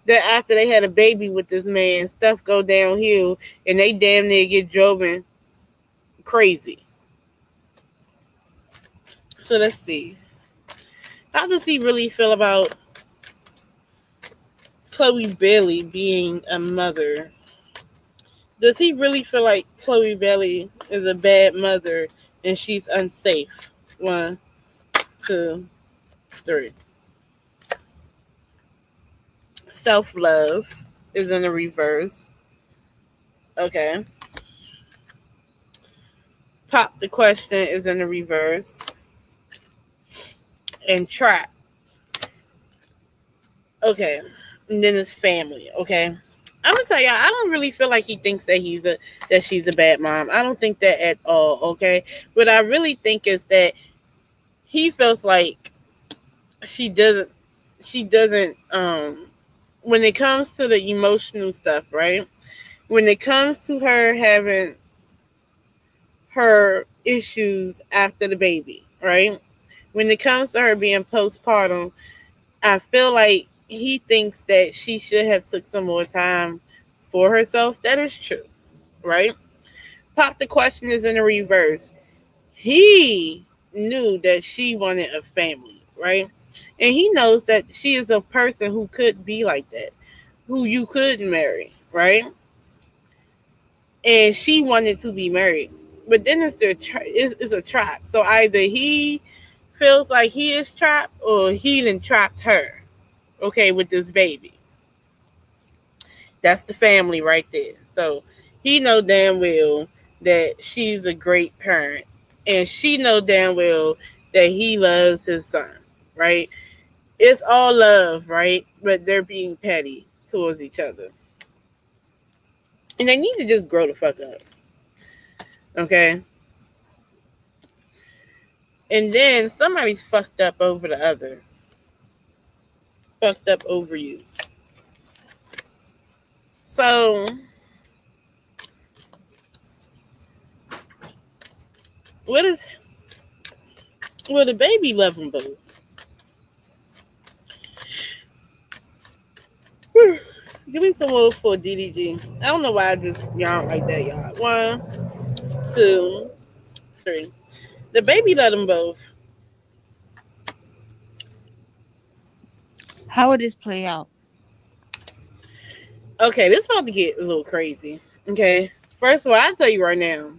that after they had a baby with this man, stuff go downhill and they damn near get driven crazy. So let's see. How does he really feel about Chloe Bailey being a mother? Does he really feel like Chloe Bailey is a bad mother and she's unsafe? One, two, three. Self love is in the reverse. Okay. Pop the question is in the reverse. And trap. Okay. And then it's family. Okay. I'm gonna tell y'all, I don't really feel like he thinks that she's a bad mom. I don't think that at all. Okay. What I really think is that he feels like she doesn't when it comes to the emotional stuff, right? When it comes to her having her issues after the baby, right? When it comes to her being postpartum, I feel like he thinks that she should have took some more time for herself. That is true, right? Pop the question is in the reverse. He knew that she wanted a family, right? And he knows that she is a person who could be like that, who you could marry, right? And she wanted to be married. But then it's a trap. So either he feels like he is trapped or he done trapped her, okay, with this baby. That's the family right there. So he know damn well that she's a great parent. And she know damn well that he loves his son, right? It's all love, right? But they're being petty towards each other. And they need to just grow the fuck up. Okay? And then somebody's fucked up over the other. Fucked up over you. So what is well the baby love them both. Give me some more for DDG. I don't know why I just yawn like that, y'all. 1, 2, 3. The baby love them both. How would this play out? Okay, this about to get a little crazy. Okay. First of all, I'll tell you right now.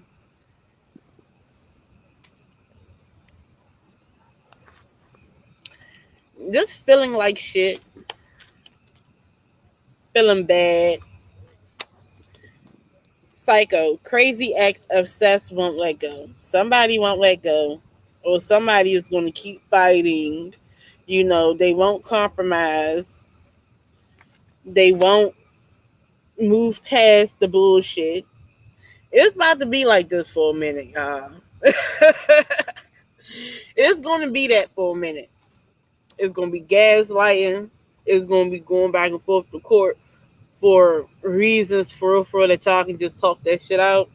Just feeling like shit, feeling bad, psycho, crazy ex, obsessed, won't let go. Somebody won't let go, or somebody is going to keep fighting. They won't compromise. They won't move past the bullshit. It's about to be like this for a minute, y'all. It's going to be that for a minute. It's going to be gaslighting. It's going to be going back and forth to court for reasons for real that y'all can just talk that shit out.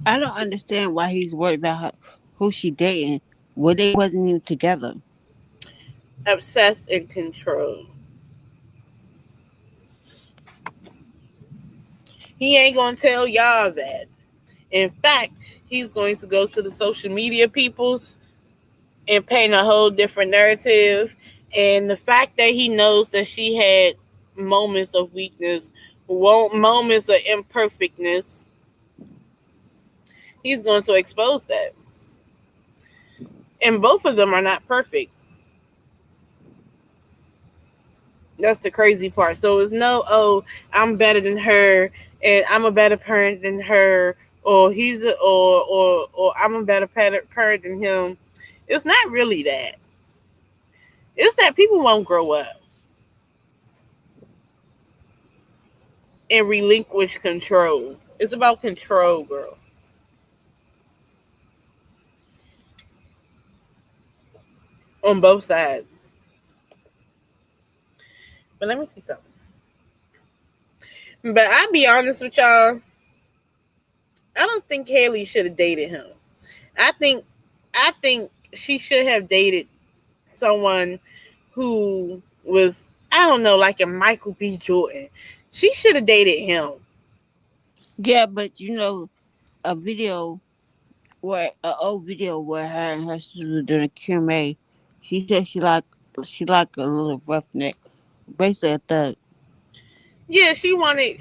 I don't understand why he's worried about who she dating. Well, they wasn't even together. Obsessed and controlled. He ain't gonna tell y'all that. In fact, he's going to go to the social media peoples and paint a whole different narrative. And the fact that he knows that she had moments of weakness, moments of imperfectness, he's going to expose that. And both of them are not perfect. That's the crazy part. So it's no, oh, I'm better than her, and I'm a better parent than her, or or I'm a better parent than him. It's not really that. It's that people won't grow up and relinquish control. It's about control, girl. On both sides. But let me see something. But I'll be honest with y'all. I don't think Haley should have dated him. I think I think she should have dated someone who was, I don't know, like a Michael B. Jordan. She should have dated him. Yeah, but a video an old video where her and her sister was doing a Q&A. She said she like a little roughneck, basically a thug. Yeah, she wanted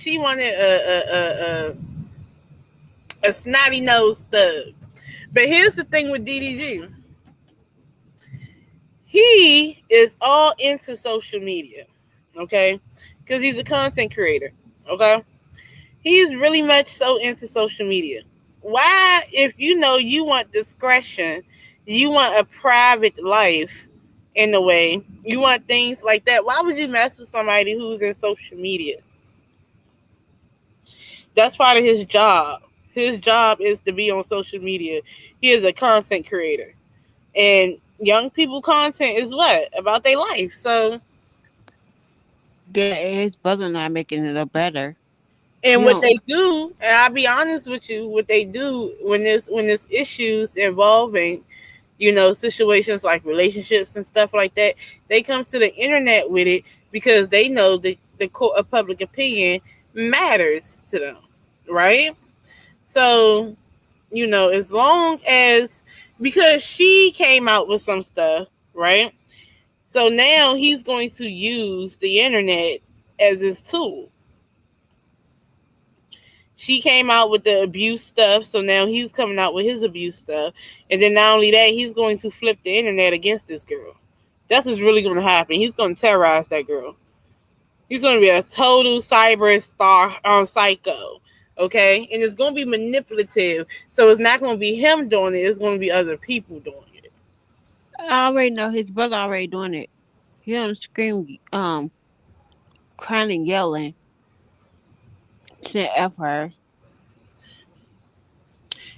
a snotty nosed thug. But here's the thing with DDG. He is all into social media, okay? Because he's a content creator, okay? He's really much so into social media. Why, if you want discretion, you want a private life in a way, you want things like that, why would you mess with somebody who's in social media? That's part of his job. His job is to be on social media. He is a content creator. And young people content is what? About their life. So, Yeah, his brother not making it up better. and He what don't. they do, and I'll be honest with you, what they do when there's issues involving, situations like relationships and stuff like that, they come to the internet with it because they know that the court of public opinion matters to them, right? So, as long as because she came out with some stuff, right? So now he's going to use the internet as his tool. She came out with the abuse stuff, so now he's coming out with his abuse stuff. And then not only that, he's going to flip the internet against this girl. That's what's really going to happen. He's going to terrorize that girl. He's going to be a total cyber star psycho. Okay? And it's going to be manipulative. So it's not going to be him doing it, it's going to be other people doing it. I already know his brother already doing it. He on the screen, crying and yelling, saying F her.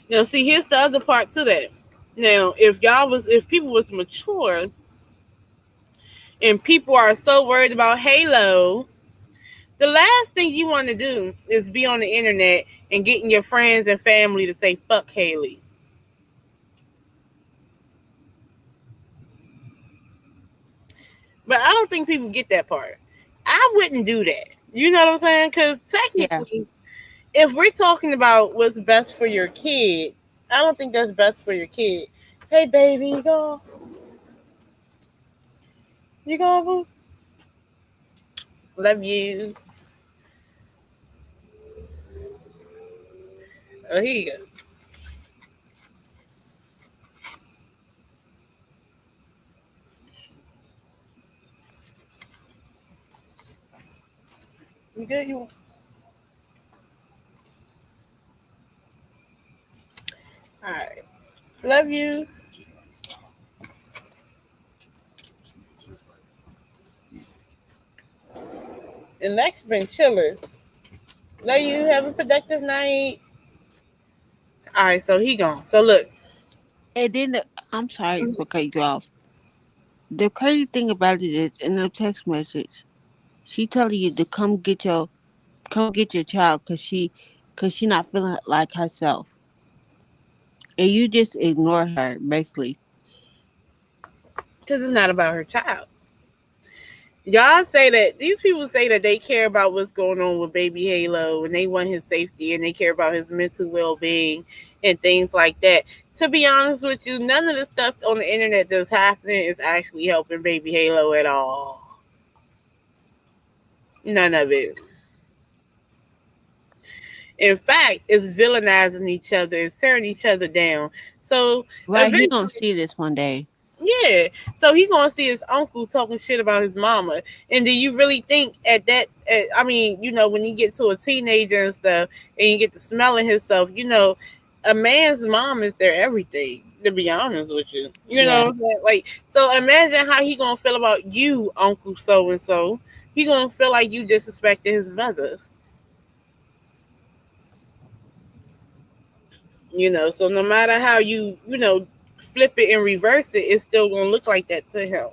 Now, see, here's the other part to that. Now, if people was mature and people are so worried about Halo, the last thing you want to do is be on the internet and getting your friends and family to say fuck Haley. But I don't think people get that part. I wouldn't do that. You know what I'm saying? Because Yeah. technically, if we're talking about what's best for your kid, I don't think that's best for your kid. Hey, baby, you go. You go, boo? Love you. Oh, here you go. You good? You all right? Love you. And Lex been chilling. Love you. Have a productive night. All right, so he gone. So look, And then I'm sorry for cutting you off. The crazy thing about it is, in the text message, she telling you to come get your child cause she not feeling like herself, and you just ignore her basically. because it's not about her child. Y'all say that these people say that they care about what's going on with baby Halo and they want his safety and they care about his mental well-being and things like that. To be honest with you, none of the stuff on the internet that's happening is actually helping baby Halo at all. None of it. In fact, it's villainizing each other, it's tearing each other down. So Right? He gonna eventually, see this one day. yeah. So he gonna see his uncle talking shit about his mama. And do you really think I mean, when you get to a teenager and stuff, and you get to smelling himself, a man's mom is their everything. To be honest with you, you know Yeah. what I'm saying? Like, so imagine how he gonna feel about you, Uncle so and so. He gonna feel like you disrespected his mother. So no matter how you flip it and reverse it, it's still gonna look like that to him.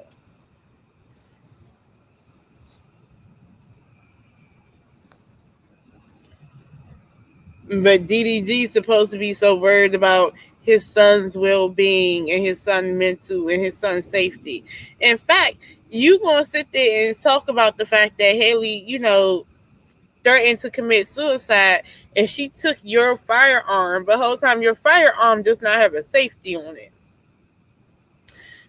But DDG is supposed to be so worried about his son's well-being and his son's mental and his son's safety. In fact, you gonna sit there and talk about the fact that Haley, threatened to commit suicide, and she took your firearm, but the whole time your firearm does not have a safety on it.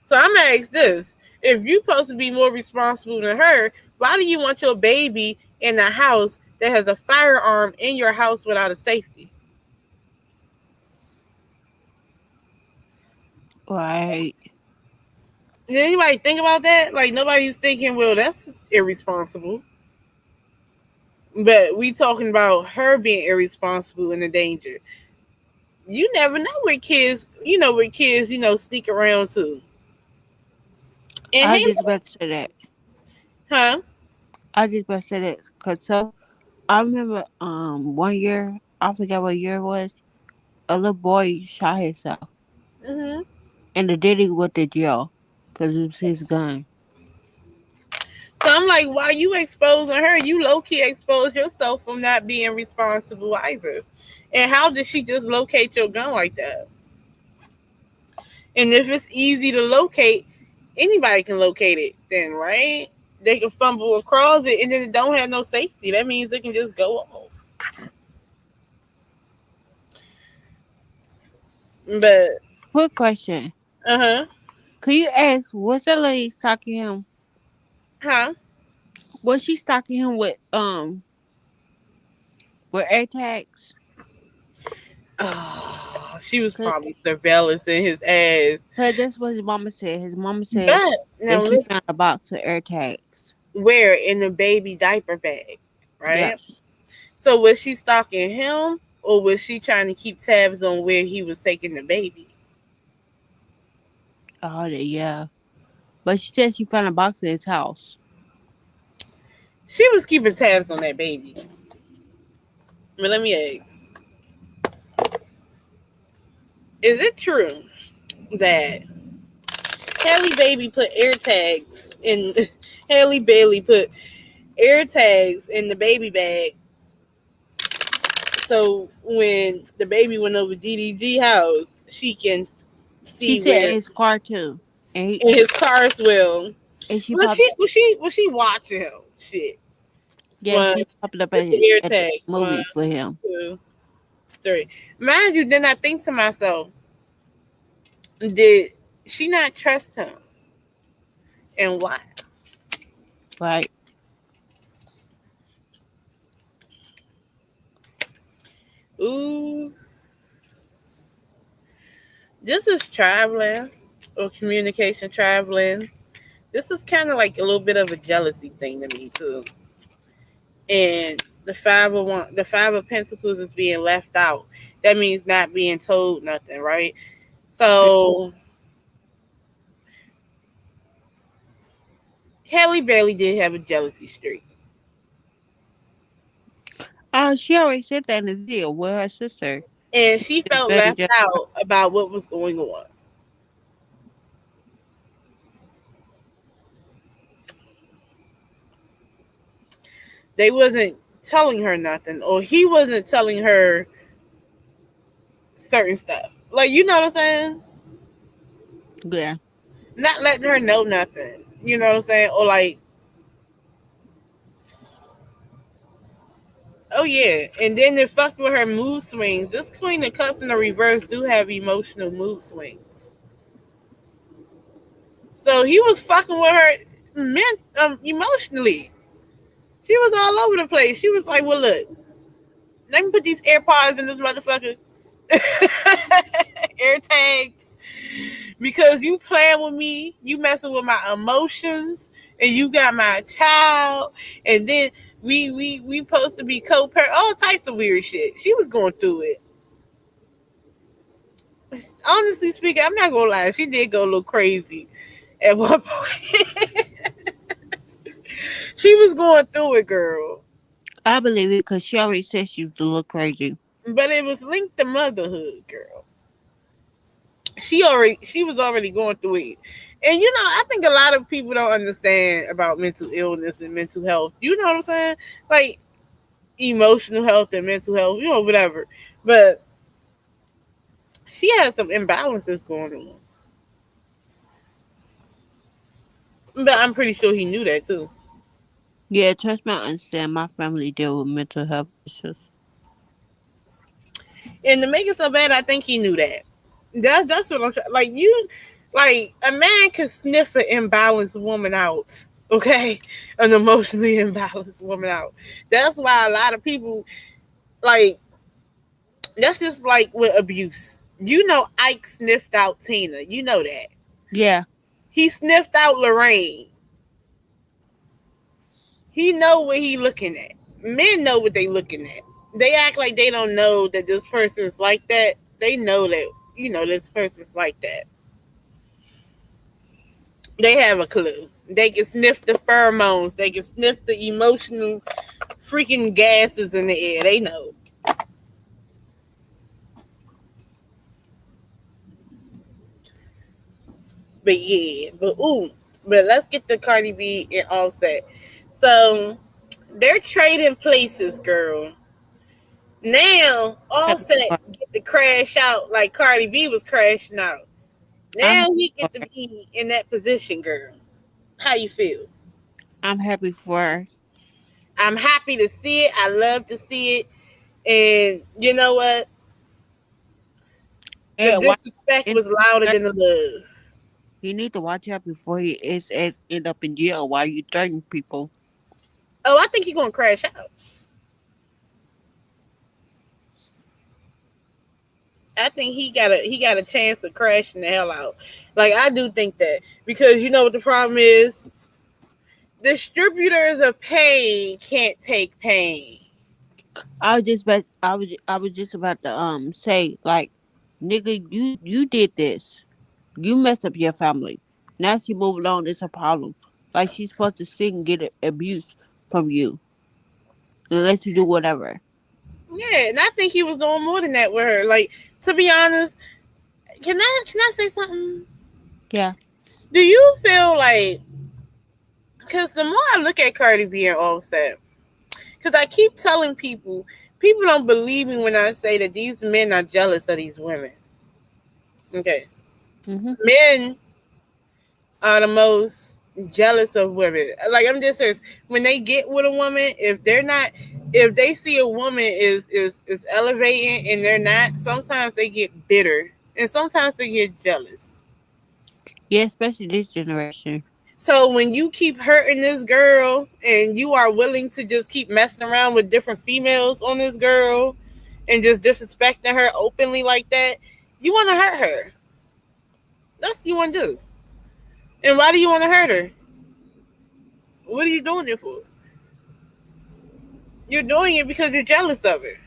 So I'm gonna ask this: if you're supposed to be more responsible than her, why do you want your baby in a house that has a firearm in your house without a safety? Right. Did anybody think about that? Like, nobody's thinking, well, that's irresponsible. But we talking about her being irresponsible and a danger. You never know where kids sneak around to. And I hey, just about to say that. huh? I just about to say that because I remember 1 year, I forgot what year it was. A little boy shot himself, Hmm. and the daddy went to jail because it was his gun. So I'm like, why you exposing her? You low key expose yourself from not being responsible either. And how did she just locate your gun like that? And if it's easy to locate, anybody can locate it then, right? They can fumble across it and then it don't have no safety. That means it can just go off. But Quick question. Uh-huh. Could you ask what's that lady stalking him? Huh? Was she stalking him with air tags? Oh, she was Cause, probably surveillancing his ass. 'cause that's what his mama said. His mama said But now that she listen, found a box of air tags. where in the baby diaper bag, Yeah. right? So was she stalking him, or was she trying to keep tabs on where he was taking the baby? Oh, yeah. But she said she found a box in his house. She was keeping tabs on that baby. But let me ask: is it true that Halle Baby put air tags in? Halle Bailey put air tags in the baby bag, so when the baby went over DDG house, she can She see said where in his car too, and in his car as well. and she Was popped. she watching him? Shit. Yeah, One, she popped up with the air at the tags. One, movies with him. two, three. Mind you, then I think to myself, did she not trust him, and why? Right. Ooh, this is traveling or communication traveling. This is kind of like a little bit of a jealousy thing to me too. And the 5 of Pentacles is being left out. That means not being told nothing, right? So Halle Bailey did have a jealousy streak, She already said that in the video with her sister. and She she was felt very left jealous. out about what was going on. They wasn't telling her nothing, or he wasn't telling her certain stuff. Like, you know what I'm saying? Yeah. Not letting her know nothing. You know what I'm saying? Or like, oh yeah, and then it fucked with her mood swings. This Queen of Cups in the reverse do have emotional mood swings. So he was fucking with her emotionally. She was all over the place. She was like, "Well, look, let me put these AirPods in this motherfucker, air tags, because you playing with me, you messing with my emotions, and you got my child, and then we supposed to be co-parent, all types of weird shit." She was going through it. Honestly speaking, I'm not gonna lie, she did go a little crazy at one point. She was going through it, girl. I believe it because she already said she was a little crazy. But it was linked to motherhood, girl. She was already going through it. And I think a lot of people don't understand about mental illness and mental health. You know what I'm saying? Like emotional health and mental health, whatever. But she had some imbalances going on. But I'm pretty sure he knew that too. Yeah, trust me, I understand. My family deal with mental health issues. And to make it so bad, I think he knew that. That's what I'm like. Like a man can sniff an imbalanced woman out. Okay, an emotionally imbalanced woman out. That's why a lot of people like. That's just like with abuse. Ike sniffed out Tina. You know that. Yeah. He sniffed out Lorraine. He know what he looking at. Men know what they looking at. They act like they don't know that this person's like that. They know that this person's like that. They have a clue. They can sniff the pheromones. They can sniff the emotional freaking gases in the air. They know. But yeah, but let's get to Cardi B and Offset. So they're trading places, girl. Now Happy Offset for get to crash out like Cardi B was crashing out. I'm Now happy he for get to her. be in that position, girl. How you feel? I'm happy for her. I'm happy to see it. I love to see it. And you know what? The Yeah, why? disrespect And was louder than the love. he need to watch out before he is end up in jail. While you threatening people? Oh, I think he's gonna crash out. I think he got a chance of crashing the hell out. Like I do think that because you know what the problem is. Distributors of pain can't take pain. I was just about to say like, nigga, you did this. You messed up your family. Now she moving on. It's a problem. Like she's supposed to sit and get abuse from you and let you do whatever. Yeah, and I think he was doing more than that with her. Like to be honest, can I say something? Yeah. Do you feel like because the more I look at Cardi B and Offset, because I keep telling people don't believe me when I say that these men are jealous of these women. Okay, Mhm. men are the most jealous of women. Like I'm just serious. When they get with a woman, if they see a woman is elevating and they're not, sometimes they get bitter and sometimes they get jealous. Yeah, especially this generation. So when you keep hurting this girl and you are willing to just keep messing around with different females on this girl and just disrespecting her openly like that, you want to hurt her. That's what you want to do. And why do you want to hurt her? What are you doing it for? You're doing it because you're jealous of her.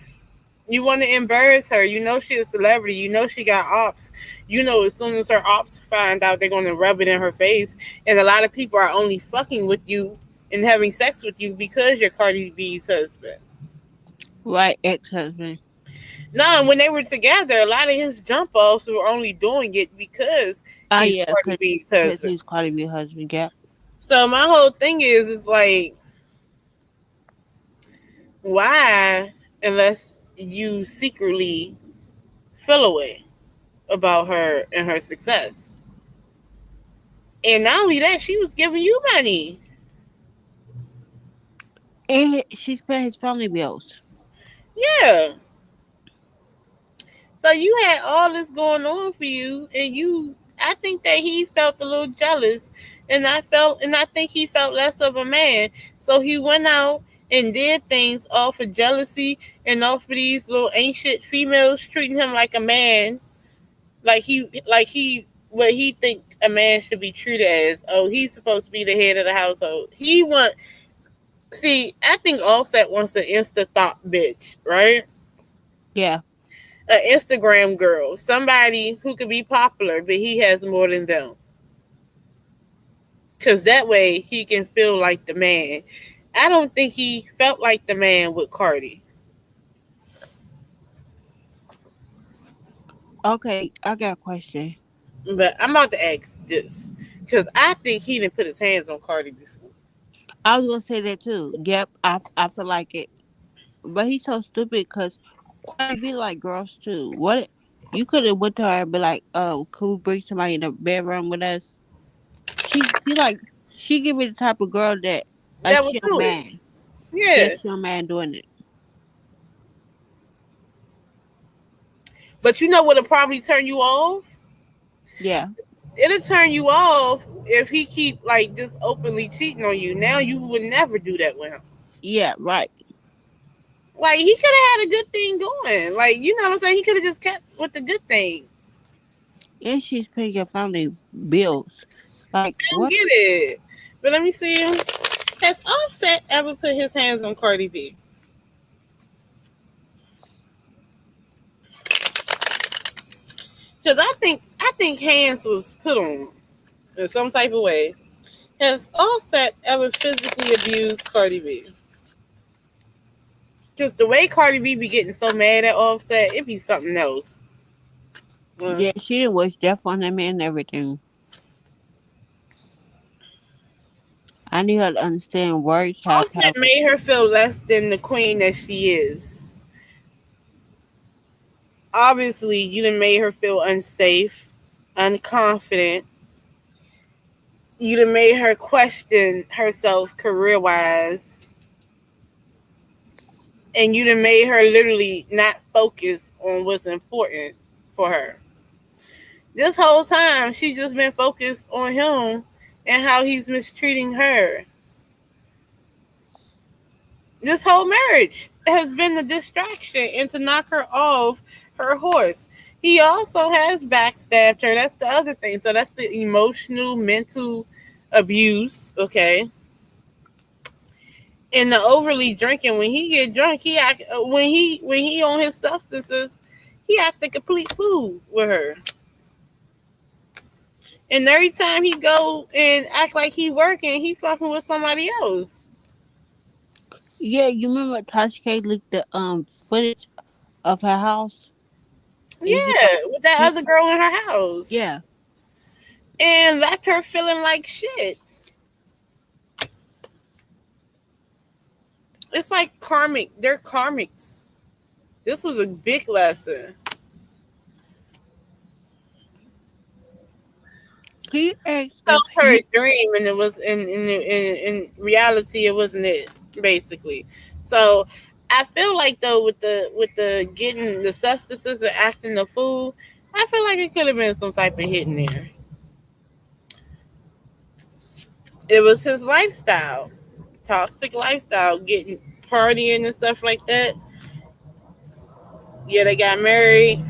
You want to embarrass her. You know she's a celebrity. You know she got ops. You know as soon as her ops find out, they're going to rub it in her face. And a lot of people are only fucking with you and having sex with you because you're Cardi B's husband. Right, ex husband. No, and when they were together, a lot of his jump offs were only doing it because Ah, he's yeah, Cardi B's cause husband. he's calling me husband. Yeah. So my whole thing is like, why, unless you secretly feel away about her and her success? And not only that, she was giving you money. And she's paying his family bills. Yeah. So you had all this going on for you, and I think that he felt a little jealous, and I think he felt less of a man. So he went out and did things off of jealousy and off of these little ancient females treating him like a man, what he think a man should be treated as. Oh, he's supposed to be the head of the household. I think Offset wants an insta thought bitch, right? Yeah. An Instagram girl, somebody who could be popular, but he has more than them. Because that way he can feel like the man. I don't think he felt like the man with Cardi. Okay, I got a question. But I'm about to ask this. Because I think he didn't put his hands on Cardi before. I was gonna say that too. Yep, I feel like it. But he's so stupid because Cardi be like girls too. What you could have went to her and be like, "Oh, could we bring somebody in the bedroom with us?" She give me the type of girl that like That would she a do it. man. Yeah, Yeah. she a man doing it. But you know what'll probably turn you off? Yeah, It'll turn you off if he keep like just openly cheating on you. Now you would never do that with him. yeah, right. Like he could have had a good thing going. Like you know what I'm saying? He could have just kept with the good thing. And she's paying your family bills. Like I don't what? get it. But let me see. Has Offset ever put his hands on Cardi B? Because I think hands was put on in some type of way. Has Offset ever physically abused Cardi B? Because the way Cardi B be getting so mad at Offset, it be something else. Yeah, she didn't wish death on him and everything. I need her to understand words have Offset power. made her feel less than the queen that she is. Obviously, you done made her feel unsafe, unconfident. You done made her question herself career wise. And you done made her literally not focus on what's important for her. This whole time, she just been focused on him and how he's mistreating her. This whole marriage has been a distraction and to knock her off her horse. He also has backstabbed her. That's the other thing. So that's the emotional, mental abuse. Okay, and the overly drinking. When he get drunk, he act when he on his substances, he act a complete fool with her. And every time he go and act like he working, he fucking with somebody else. Yeah, you remember Tasha K leaked the footage of her house, and Yeah, with that he other girl in her house. yeah. And left her feeling like shit. It's like karmic. They're karmics. This was a big lesson. He asked Told if her he a dream, and it was in reality, it wasn't it basically. So I feel like though with the getting the substances and acting the fool, I feel like it could have been some type of hit in there. It was his lifestyle, toxic lifestyle, getting partying and stuff like that. Yeah, they got married.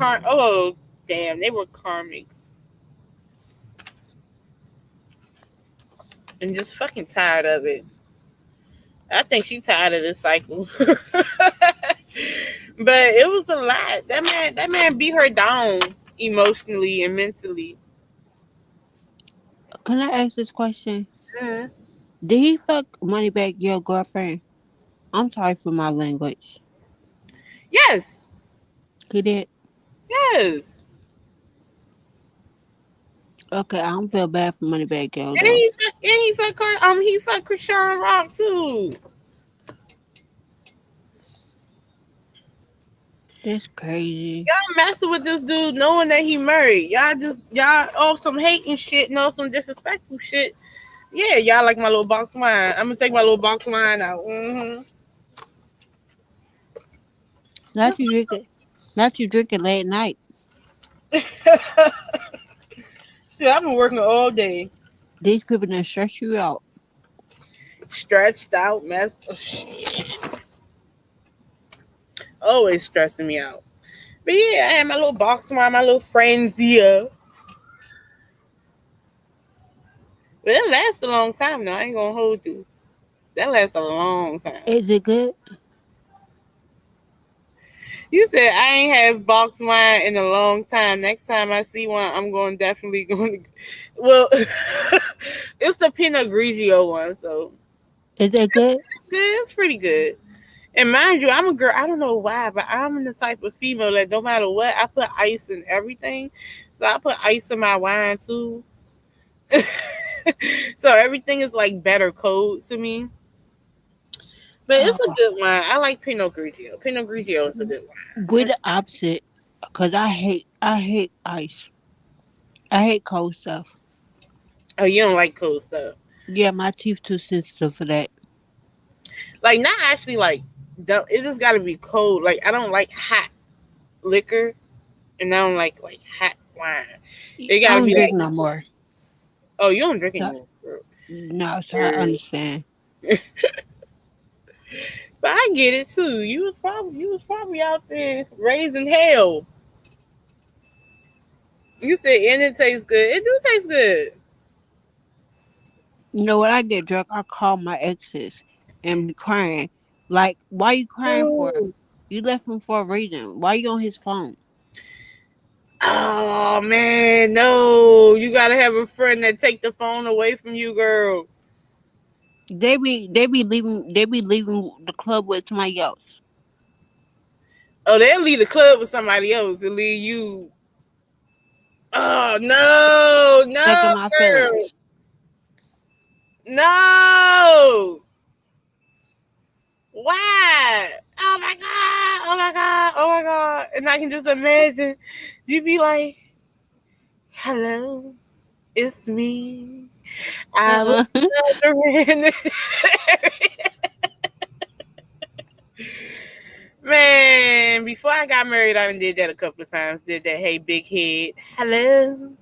Oh damn, they were karmics, and just fucking tired of it. I think she's tired of this cycle. But it was a lot. That man beat her down emotionally and mentally. can I ask this question? Mm. Did he fuck Moneybag your girlfriend? I'm sorry for my language. Yes, He did. yes. Okay, I don't feel bad for Moneybag Girl And though. he fucked Krishan Rock too. That's crazy. Y'all messing with this dude knowing that he married. Y'all off some hating shit, know some disrespectful shit. Yeah, y'all like my little box of wine. I'm gonna take my little box of wine out. Not you drink it. Not you drinking late night. Shit, I've been working all day, These people done stress you out. stretched out, messed. Oh, shit. Always stressing me out. But yeah, I had my little box of wine, my little friends here. But it lasts a long time though. I ain't gonna hold you. That lasts a long time. Is it good? You said I ain't had box wine in a long time. Next time I see one, I'm going definitely going to. Well, it's the Pinot Grigio one, so Is it good? it's pretty good. And mind you, I'm a girl. I don't know why, but I'm the type of female that no matter what, I put ice in everything. So I put ice in my wine too. So everything is like better cold to me. But it's a Uh, good wine. I like Pinot Grigio. Pinot Grigio is a good we're wine. the opposite. Cause I hate ice. I hate cold stuff. Oh, you don't like cold stuff. Yeah, my teeth too sensitive for that. Like not actually like it just got to be cold. Like I don't like hot liquor, and I don't like hot wine. It I got to don't be drink like, no more. oh, you don't drink So, anymore, bro. no, so I understand. But I get it too. You was probably out there raising hell. You said and it tastes good. It do taste good. You know, when I get drunk, I call my exes and be crying. Like, why you crying for? Ooh. You left him for a reason. Why you on his phone? Oh man, no! You gotta have a friend that take the phone away from you, girl. They be leaving the club with somebody else. Oh, they'll leave the club with somebody else and leave you. Oh no, Stuck in no, my girl, feelings. no! Why? Oh my god! Oh my god! Oh my god! And I can just imagine you be like, "Hello, it's me. I was Uh-uh. wondering." Man, before I got married, I done did that a couple of times. Did that, hey, big head. Hello,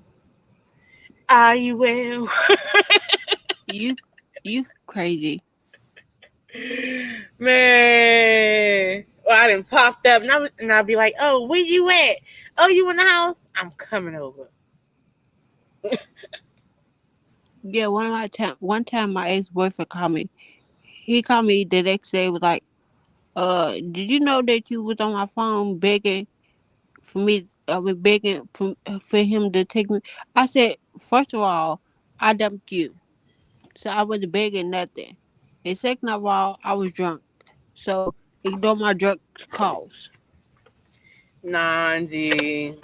are you well? You you crazy. Man. Well, I done popped up and I'll be like, oh, where you at? Oh, you in the house? I'm coming over. Yeah, one time my ex boyfriend called me. He called me the next day, was like, did you know that you was on my phone begging for me? I was begging for him to take me. I said, first of all, I dumped you, so I wasn't begging nothing. And second of all, I was drunk, so ignore my drunk calls. Nah, G.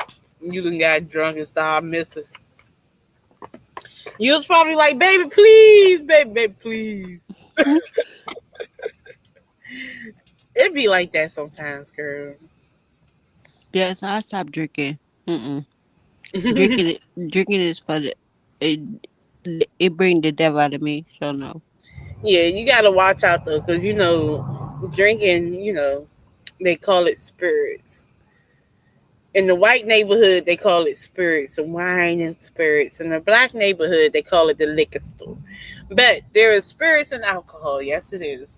You done got drunk and started missing. You was probably like, baby, please, baby, please. It be like that sometimes, girl. Yes, I stopped drinking. Mm-mm. Drinking is for it. It bring the devil out of me. So no. Yeah, you gotta watch out though, because drinking, they call it spirits. In the white neighborhood, they call it spirits, wine and spirits. In the black neighborhood, they call it the liquor store. But there is spirits and alcohol. Yes, it is.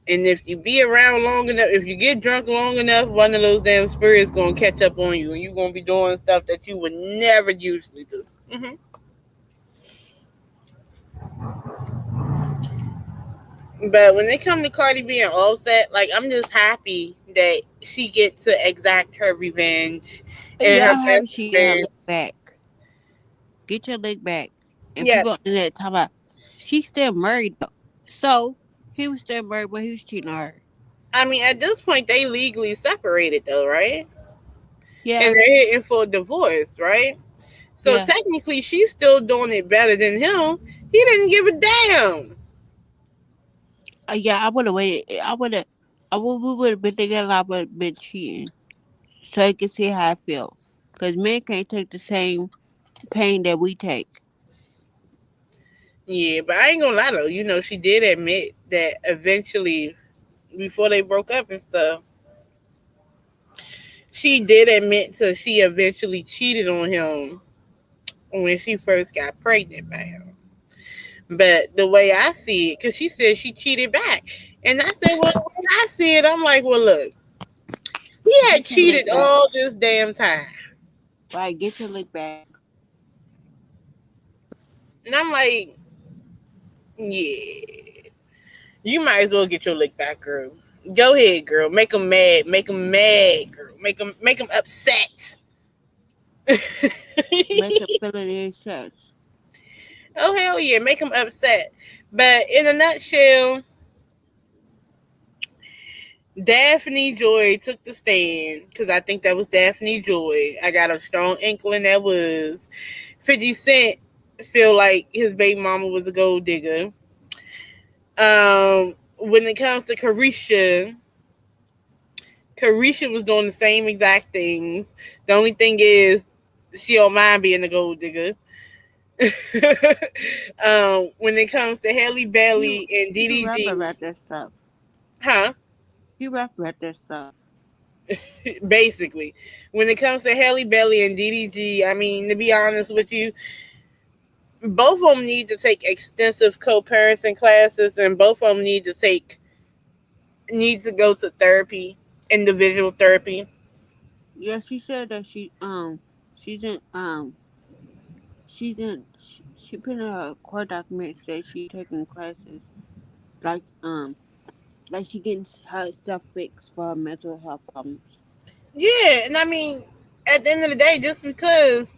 And if you be around long enough, if you get drunk long enough, one of those damn spirits gonna catch up on you, and you're gonna be doing stuff that you would never usually do. But when it come to Cardi B and Offset, like I'm just happy that she gets to exact her revenge and Yeah, her I'm best happy she get her revenge. leg back. Get your leg back. And Yeah, people on the internet talk about she's still married though. So he was still married, but he was cheating on her. I mean at this point they legally separated though, right? And Yeah, they're hitting for a divorce, right? So yeah, technically she's still doing it better than him. He didn't give a damn. yeah. I would have waited. We would have been together. I would have been cheating, so you can see how I feel. Cause men can't take the same pain that we take. Yeah, but I ain't gonna lie though. She did admit that eventually, before they broke up and stuff, she did admit to she eventually cheated on him when she first got pregnant by him. But the way I see it, because she said she cheated back. And I said, well, when I see it, I'm like, well, look, he had Get your leg cheated back. all this damn time. Right, get your leg back. And I'm like, yeah, you might as well get your lick back, girl. Go ahead, girl. Make them mad. Make them mad, girl. Make them upset. Make it feel it in his chest. Oh, hell yeah. Make them upset. But in a nutshell, Daphne Joy took the stand because I think that was Daphne Joy. I got a strong inkling that was 50 Cent feel like his baby mama was a gold digger. When it comes to Carisha was doing the same exact things. The only thing is she don't mind being a gold digger. When it comes to Halle You Bailey and you rap DDG, about that stuff. huh? You rap about that stuff. Basically, when it comes to Halle Bailey and DDG, I mean, to be honest with you, both of them need to take extensive co-parenting classes, and both of them need to go to therapy, individual therapy. Yeah, she said that she didn't she put in her court documents that she taking classes like like she getting her stuff fixed for her mental health problems. Yeah, and I mean, at the end of the day, just because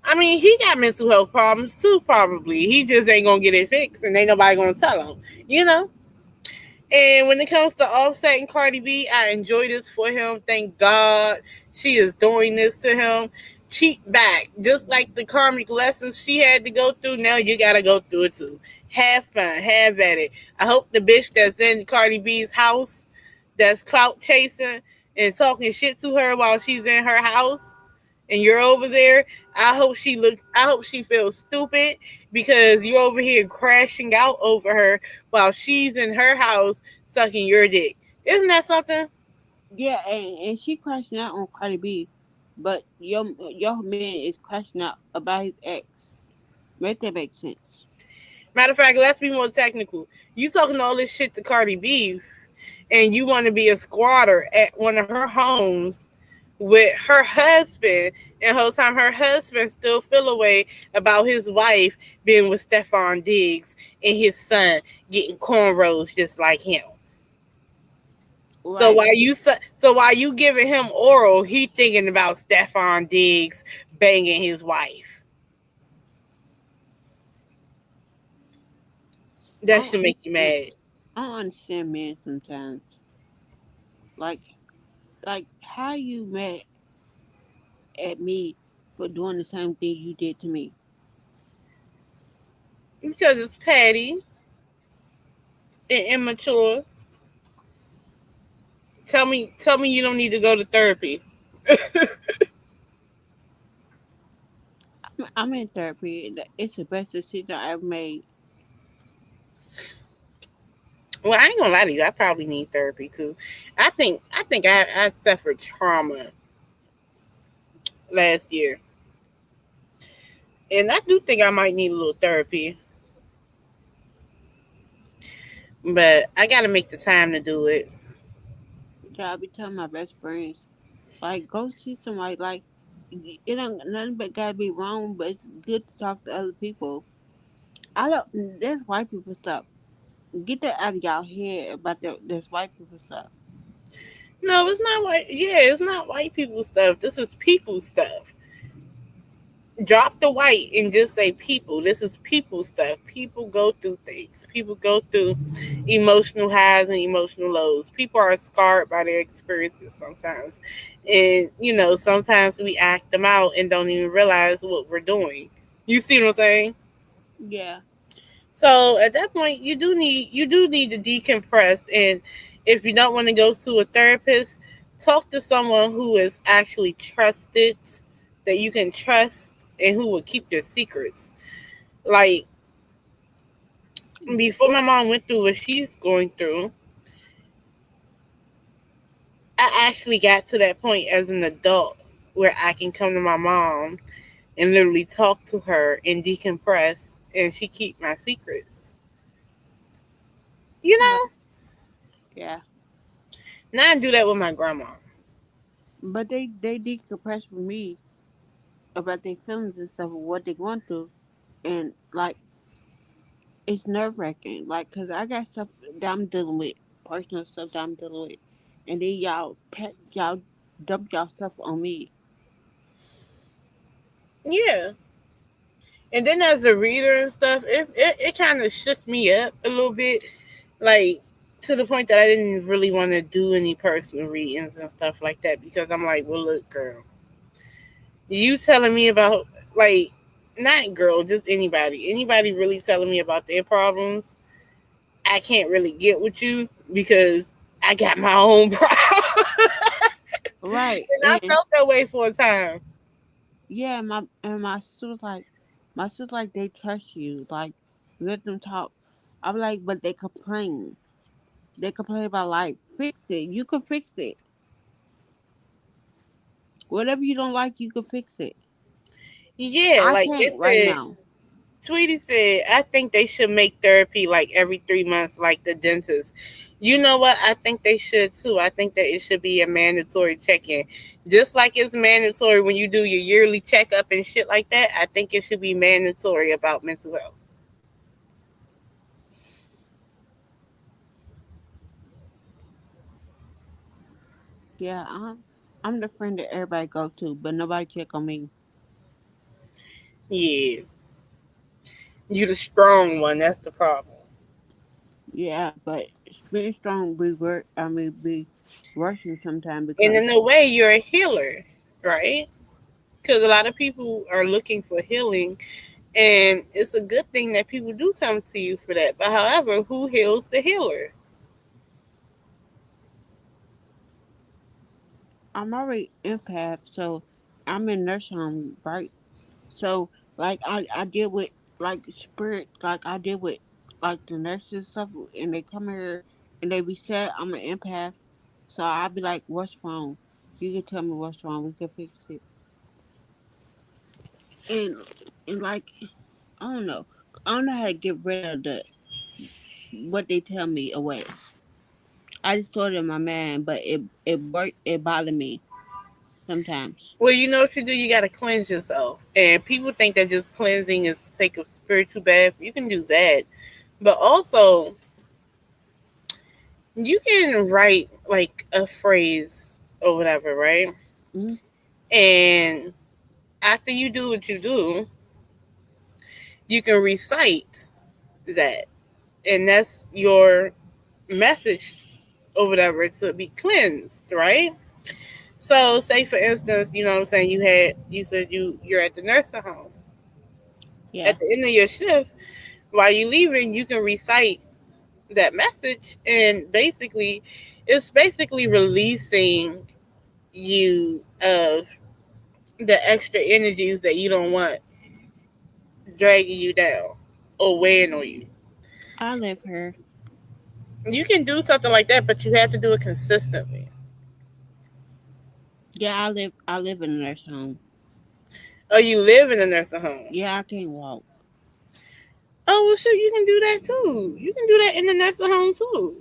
I mean he got mental health problems too, probably he just ain't gonna get it fixed, and ain't nobody gonna tell him, you know. And when it comes to Offset and Cardi B, I enjoy this for him. Thank God she is doing this to him. Cheat back. Just like the karmic lessons she had to go through, now you gotta go through it too. Have fun, have at it. I hope the bitch that's in Cardi B's house that's clout chasing and talking shit to her while she's in her house and you're over there, I hope she feels stupid because you're over here crashing out over her while she's in her house sucking your dick. Isn't that something? Yeah, and she crashing out on Cardi B, but your man is crashing out about his ex. Make that make sense? Matter of fact, let's be more technical. You talking all this shit to Cardi B, and you want to be a squatter at one of her homes with her husband, and whole time her husband still feel away about his wife being with Stefan Diggs and his son getting cornrows just like him. So Right. while you giving him oral, he thinking about Stefan Diggs banging his wife. I That don't should make you understand. mad. I don't understand men sometimes. Like how you mad at me for doing the same thing you did to me? Because it's petty and immature. Tell me you don't need to go to therapy. I'm in therapy. It's the best decision I ever made. Well, I ain't gonna lie to you. I probably need therapy too. I think I suffered trauma last year, and I do think I might need a little therapy. But I gotta make the time to do it. So I be telling my best friends, like, go see somebody. Like, it ain't nothing but gotta be wrong, but it's good to talk to other people. I don't. That's white people stuff. Get that out of y'all head about this white people stuff. No, it's not white. Yeah, it's not white people stuff. This is people stuff. Drop the white and just say people. This is people stuff. People go through things. People go through emotional highs and emotional lows. People are scarred by their experiences sometimes. And, sometimes we act them out and don't even realize what we're doing. You see what I'm saying? Yeah. So at that point, you do need to decompress, and if you don't want to go to a therapist, talk to someone who is actually trusted, that you can trust, and who will keep your secrets. Like before my mom went through what she's going through, I actually got to that point as an adult where I can come to my mom and literally talk to her and decompress, and she keep my secrets. You Right. know, Yeah. now I do that with my grandma. But they decompress with me about their feelings and stuff and what they're going through, and like it's nerve wracking. Like, cause I got stuff that I'm dealing with, personal stuff that I'm dealing with, and then y'all dump y'all stuff on me. Yeah. And then as a reader and stuff, it kind of shook me up a little bit, like to the point that I didn't really want to do any personal readings and stuff like that because I'm like, well, look, girl, you telling me about like not girl, just anybody really telling me about their problems. I can't really get with you because I got my own problems, Right. and I And felt that way for a time. yeah, my sister was like, my sister like they trust you, like let them talk. I'm like, but they complain. They complain about life. Fix it. You can fix it. Whatever you don't like, you can fix it. Yeah, I like they can't right said, now. Tweety said, I think they should make therapy like every 3 months, like the dentist. You know what? I think they should too. I think that it should be a mandatory check in. Just like it's mandatory when you do your yearly checkup and shit like that, I think it should be mandatory about mental health. Yeah, I'm the friend that everybody go to, but nobody check on me. Yeah. You the strong one. That's the problem. Yeah, but being strong be work. I mean, be rushing sometimes And because in a way, you're a healer, right? Because a lot of people are looking for healing, and it's a good thing that people do come to you for that. But however, who heals the healer? I'm already empath, so I'm in nursing home, right? So like I deal with like spirits, like I deal with like the nurses and stuff, and they come here. and they be sad I'm an empath. So I'll be like, what's wrong? You can tell me what's wrong. We can fix it. And like I don't know. I don't know how to get rid of the what they tell me away. I just told it to my man, but it worked. It bothered me sometimes. Well, you know what you do? You got to cleanse yourself. And people think that just cleansing is to take a spiritual bath. You can do that. But also, you can write like a phrase or whatever, right? Mm-hmm. And after you do what you do, you can recite that. And that's your message or whatever to be cleansed, right? So, say for instance, you know what I'm saying, you said you're at the nursing home. Yeah, At the end of your shift, while you leaving, you can recite that message, and basically, it's basically releasing you of the extra energies that you don't want dragging you down or weighing on you. I live here. You can do something like that, but you have to do it consistently. Yeah, I live in a nursing home. Oh, you live in a nursing home. Yeah, I can't walk. Oh, well, sure, you can do that too. You can do that in the nursing home too.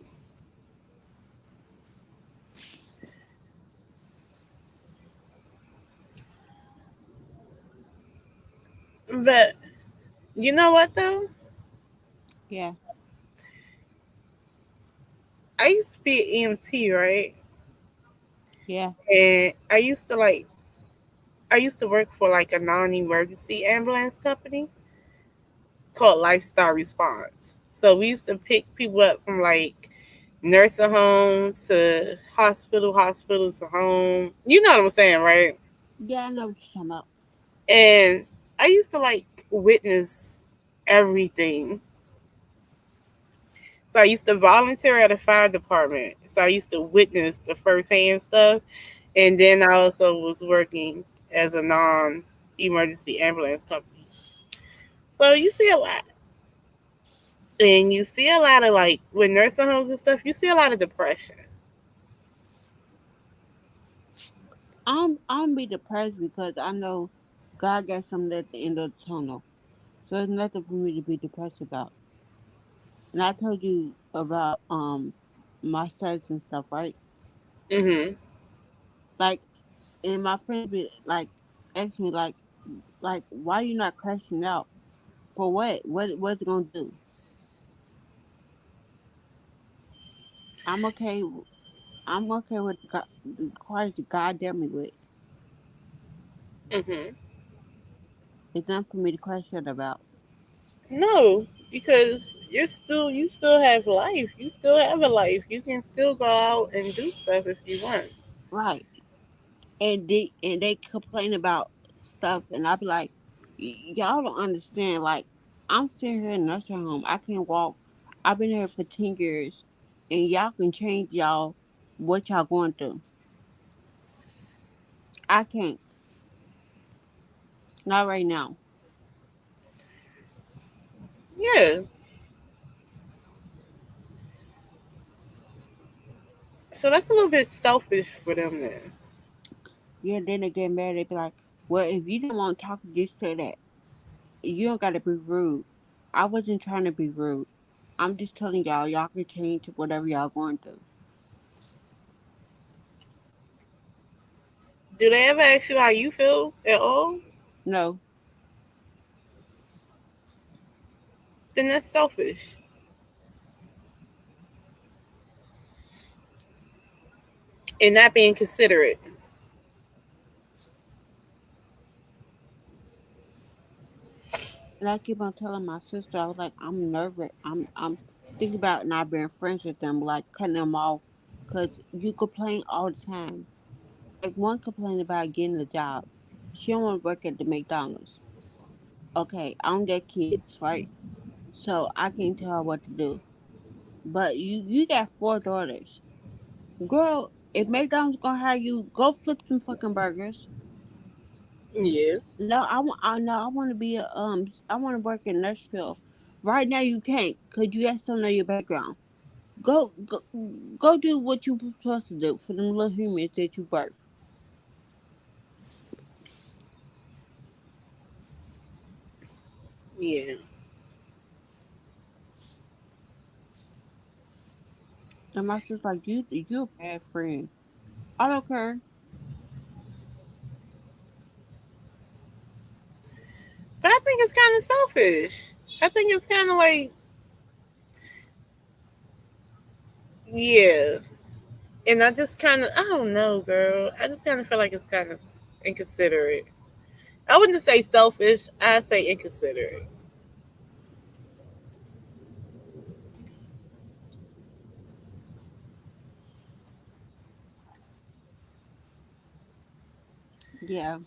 But you know what though? Yeah, I used to be an EMT, right? yeah, And I used to work for like a non-emergency ambulance company called Lifestyle Response. So we used to pick people up from like nursing home to hospital to home. You know what I'm saying, right? yeah. I know what you're talking about. And I used to like witness everything. So I used to volunteer at a fire department. So I used to witness the firsthand stuff. And then I also was working as a non emergency ambulance company. So you see a lot. And you see a lot of like with nursing homes and stuff, you see a lot of depression. I'm be depressed because I know God got something at the end of the tunnel. So there's nothing for me to be depressed about. And I told you about my studies and stuff, right? Hmm. Like, and my friends be like ask me like why you not crashing out? For what? What's it gonna do? I'm okay. I'm okay with God, the Christ God dealt me with. Hmm. It's nothing for me to crash out about. No, because you still have life. You still have a life. You can still go out and do stuff if you want. Right. And they complain about stuff, and I be like, y'all don't understand. Like, I'm sitting here in a nursing home. I can't walk. I've been here for 10 years, and y'all can change y'all what y'all going through. I can't. Not right now. Yeah. So that's a little bit selfish for them then. Yeah. Then they get mad. They be like, well, if you don't want to talk, just say that. You don't gotta be rude. I wasn't trying to be rude. I'm just telling y'all, y'all can change whatever y'all going through. Do they ever ask you how you feel at all? No, Then that's selfish. And not being considerate. and I keep on telling my sister, I was like, I'm nervous. I'm thinking about not being friends with them, like cutting them off, cause you complain all the time. Like one complained about getting a job. She don't want to work at the McDonald's. Okay, I don't get kids, right? So I can't tell her what to do. But you got 4 daughters, girl. If McDonald's gonna hire you, go flip some fucking burgers. Yeah. No, I want. I know. I want to be a. I want to work in Nashville. Right now, you can't, cause you guys don't know your background. Go go do what you supposed to do for them little humans that you birth. Yeah. And my sister's like, you a bad friend. I don't care. But I think it's kind of selfish. I think it's kind of like, yeah. And I just kind of, I don't know, girl. I just kind of feel like it's kind of inconsiderate. I wouldn't say selfish. I'd say inconsiderate. Yeah,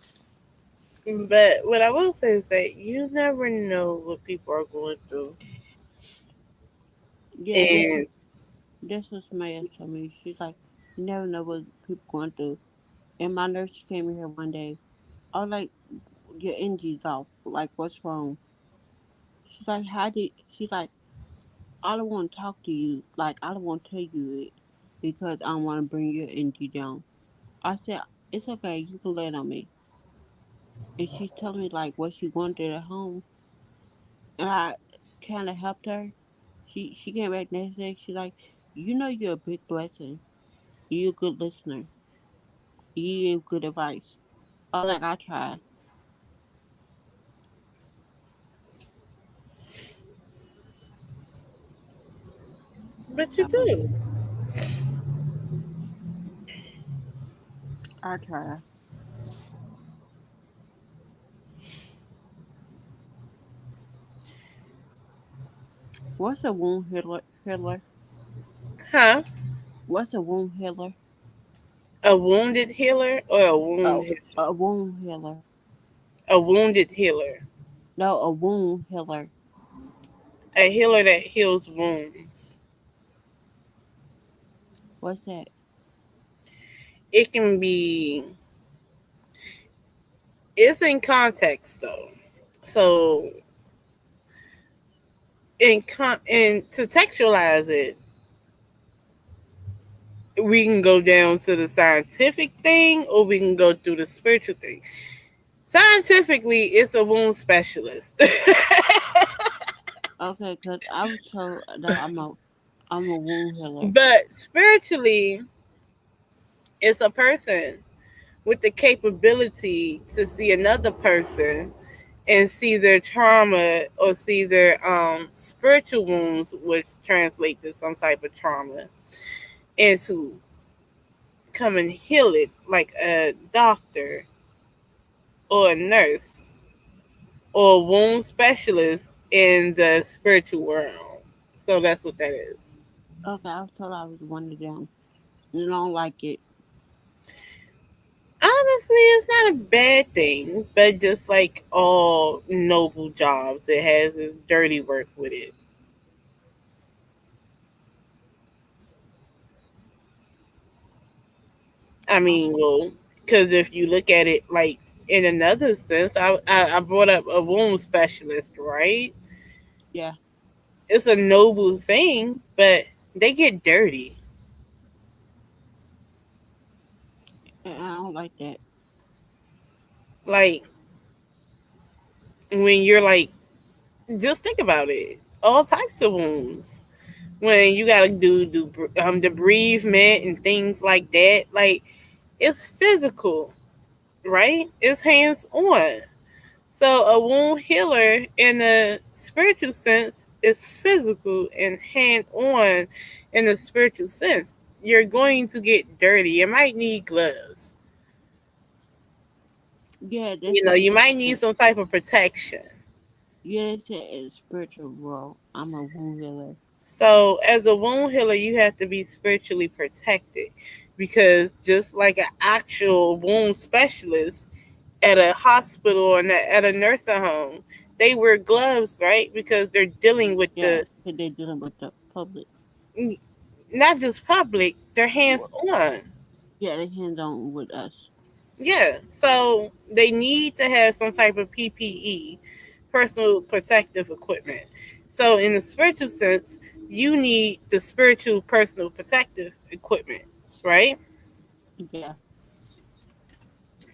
But what I will say is that you never know what people are going through. yeah. And That's what somebody else told me. She's like, you never know what people going through. And my nurse came in here one day. I was like, your energy's off. Like, what's wrong? She's like, she's like, I don't want to talk to you. Like, I don't want to tell you it because I don't want to bring your energy down. I said, it's okay. You can lay it on me. And she told me, like, what she wanted at home. And I kind of helped her. She came back next day. She's like, you know, you're a big blessing. You're a good listener. You give good advice. I was like, I try. but you do. I try. What's a wound healer? Huh? What's a wound healer? A wounded healer or a wound Oh, healer? a wound healer. A wounded healer. No, a wound healer. A healer that heals wounds. What's that? It can be, it's in context though. So and to textualize it, we can go down to the scientific thing or we can go through the spiritual thing. Scientifically, it's a wound specialist. Okay, cause I was told that I'm a wound healer. But spiritually, it's a person with the capability to see another person and see their trauma or see their spiritual wounds, which translate to some type of trauma, and to come and heal it like a doctor or a nurse or a wound specialist in the spiritual world. So that's what that is. Okay, I was told I was one of them. And I don't like it. Honestly, it's not a bad thing, but just like all noble jobs, it has its dirty work with it. I mean, Okay. well, because if you look at it like in another sense, I brought up a wound specialist, right? Yeah, It's a noble thing, but they get dirty. and I don't like that. Like when you're like, just think about it. All types of wounds. When you gotta do the bereavement and things like that, like it's physical, right? It's hands on. So a wound healer in a spiritual sense is physical and hand on in a spiritual sense. You're going to get dirty. You might need gloves. Yeah, that's You know, what you they might need said. some type of protection. Yeah, they said in spiritual world, I'm a wound healer. So as a wound healer, you have to be spiritually protected because just like an actual wound specialist at a hospital or at a nursing home, they wear gloves, right? Because they're dealing with Yeah, the, cause they're dealing with the public. not just public, they're hands Well, on. yeah, they hands on with us. Yeah. So they need to have some type of PPE, personal protective equipment. So in the spiritual sense, you need the spiritual personal protective equipment, right? Yeah.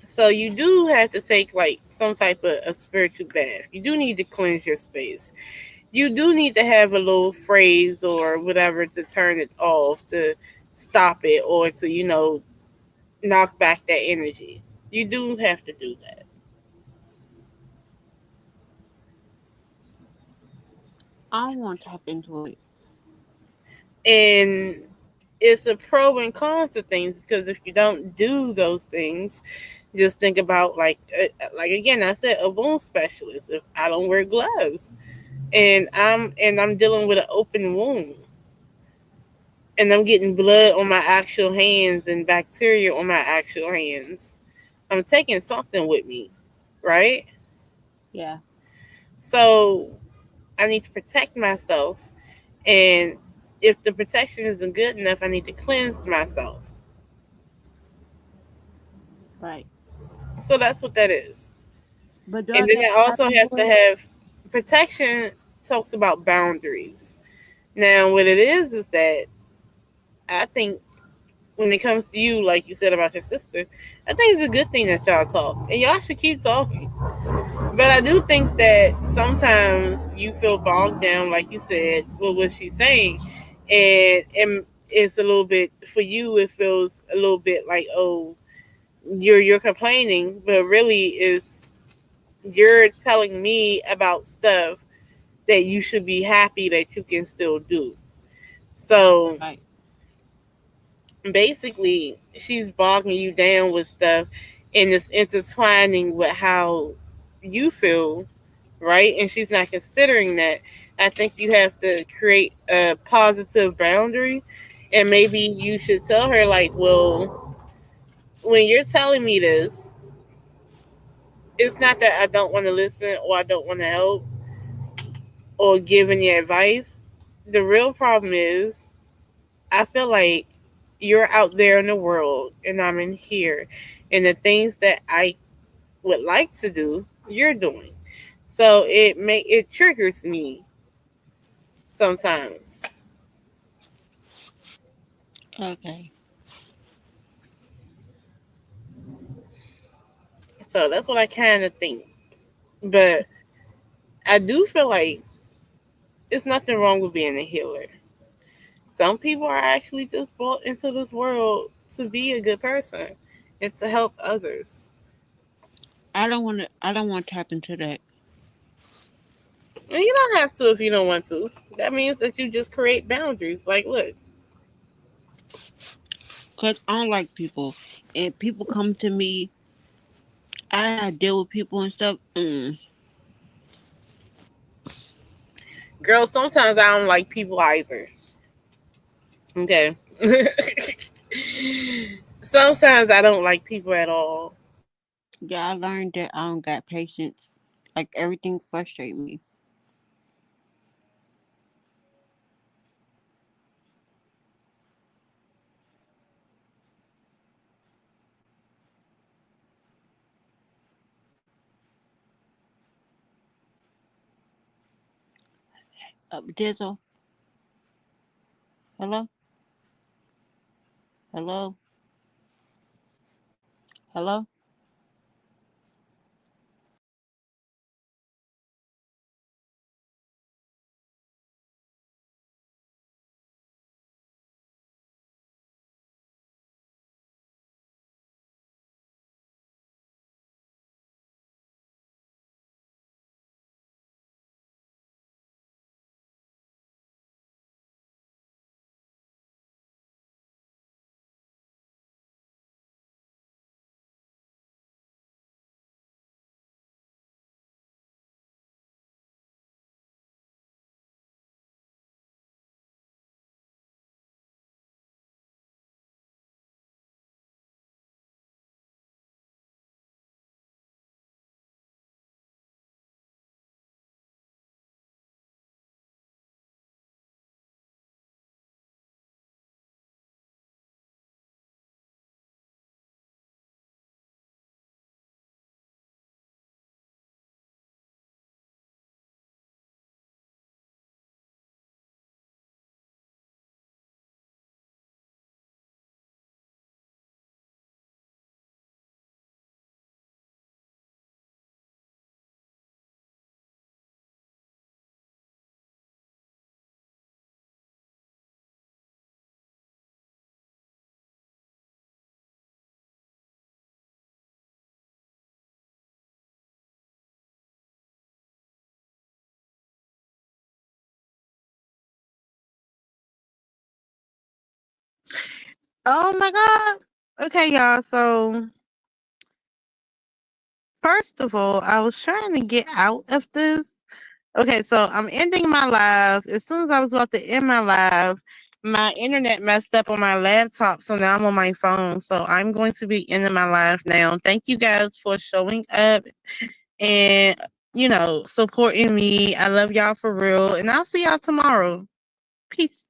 So you do have to take like some type of a spiritual bath. You do need to cleanse your space. You do need to have a little phrase or whatever to turn it off, to stop it, or to, knock back that energy. You do have to do that. I don't want to tap into it. And it's a pro and con to things, because if you don't do those things, just think about like again, I said, a wound specialist. If I don't wear gloves and I'm dealing with an open wound, and I'm getting blood on my actual hands and bacteria on my actual hands, I'm taking something with me, right? Yeah. So I need to protect myself, and if the protection isn't good enough, I need to cleanse myself. Right. So that's what that is. But do And I then got to I tap also into have to it? have protection. Talks about boundaries. Now, what it is that I think when it comes to you, like you said about your sister, I think it's a good thing that y'all talk, and y'all should keep talking. But I do think that sometimes you feel bogged down, like you said, with what she's saying, and it's a little bit for you. It feels a little bit like, oh, you're complaining, but really is you're telling me about stuff that you should be happy that you can still do. So Right. basically, she's bogging you down with stuff, and it's intertwining with how you feel, right? And she's not considering that. I think you have to create a positive boundary, and maybe you should tell her, like, well, when you're telling me this, it's not that I don't want to listen or I don't want to help or give any advice. The real problem is, I feel like you're out there in the world and I'm in here, and the things that I would like to do, you're doing. So it triggers me sometimes. Okay. So that's what I kind of think. But I do feel like it's nothing wrong with being a healer. Some people are actually just brought into this world to be a good person and to help others. I don't want to. I don't want to tap into that And you don't have to if you don't want to. That means that you just create boundaries. Like, look, because I don't like people, and people come to me. I deal with people and stuff. girls, sometimes I don't like people either. Okay. Sometimes I don't like people at all. Yeah, I learned that I don't got patience. Like everything frustrate me. Dizzle, hello, hello, hello. Oh my god. Okay, y'all. So first of all, I was trying to get out of this. Okay, so I'm ending my live. As soon as I was about to end my live, my internet messed up on my laptop, so now I'm on my phone. So I'm going to be ending my live now. Thank you guys for showing up and supporting me. I love y'all for real, and I'll see y'all tomorrow. Peace.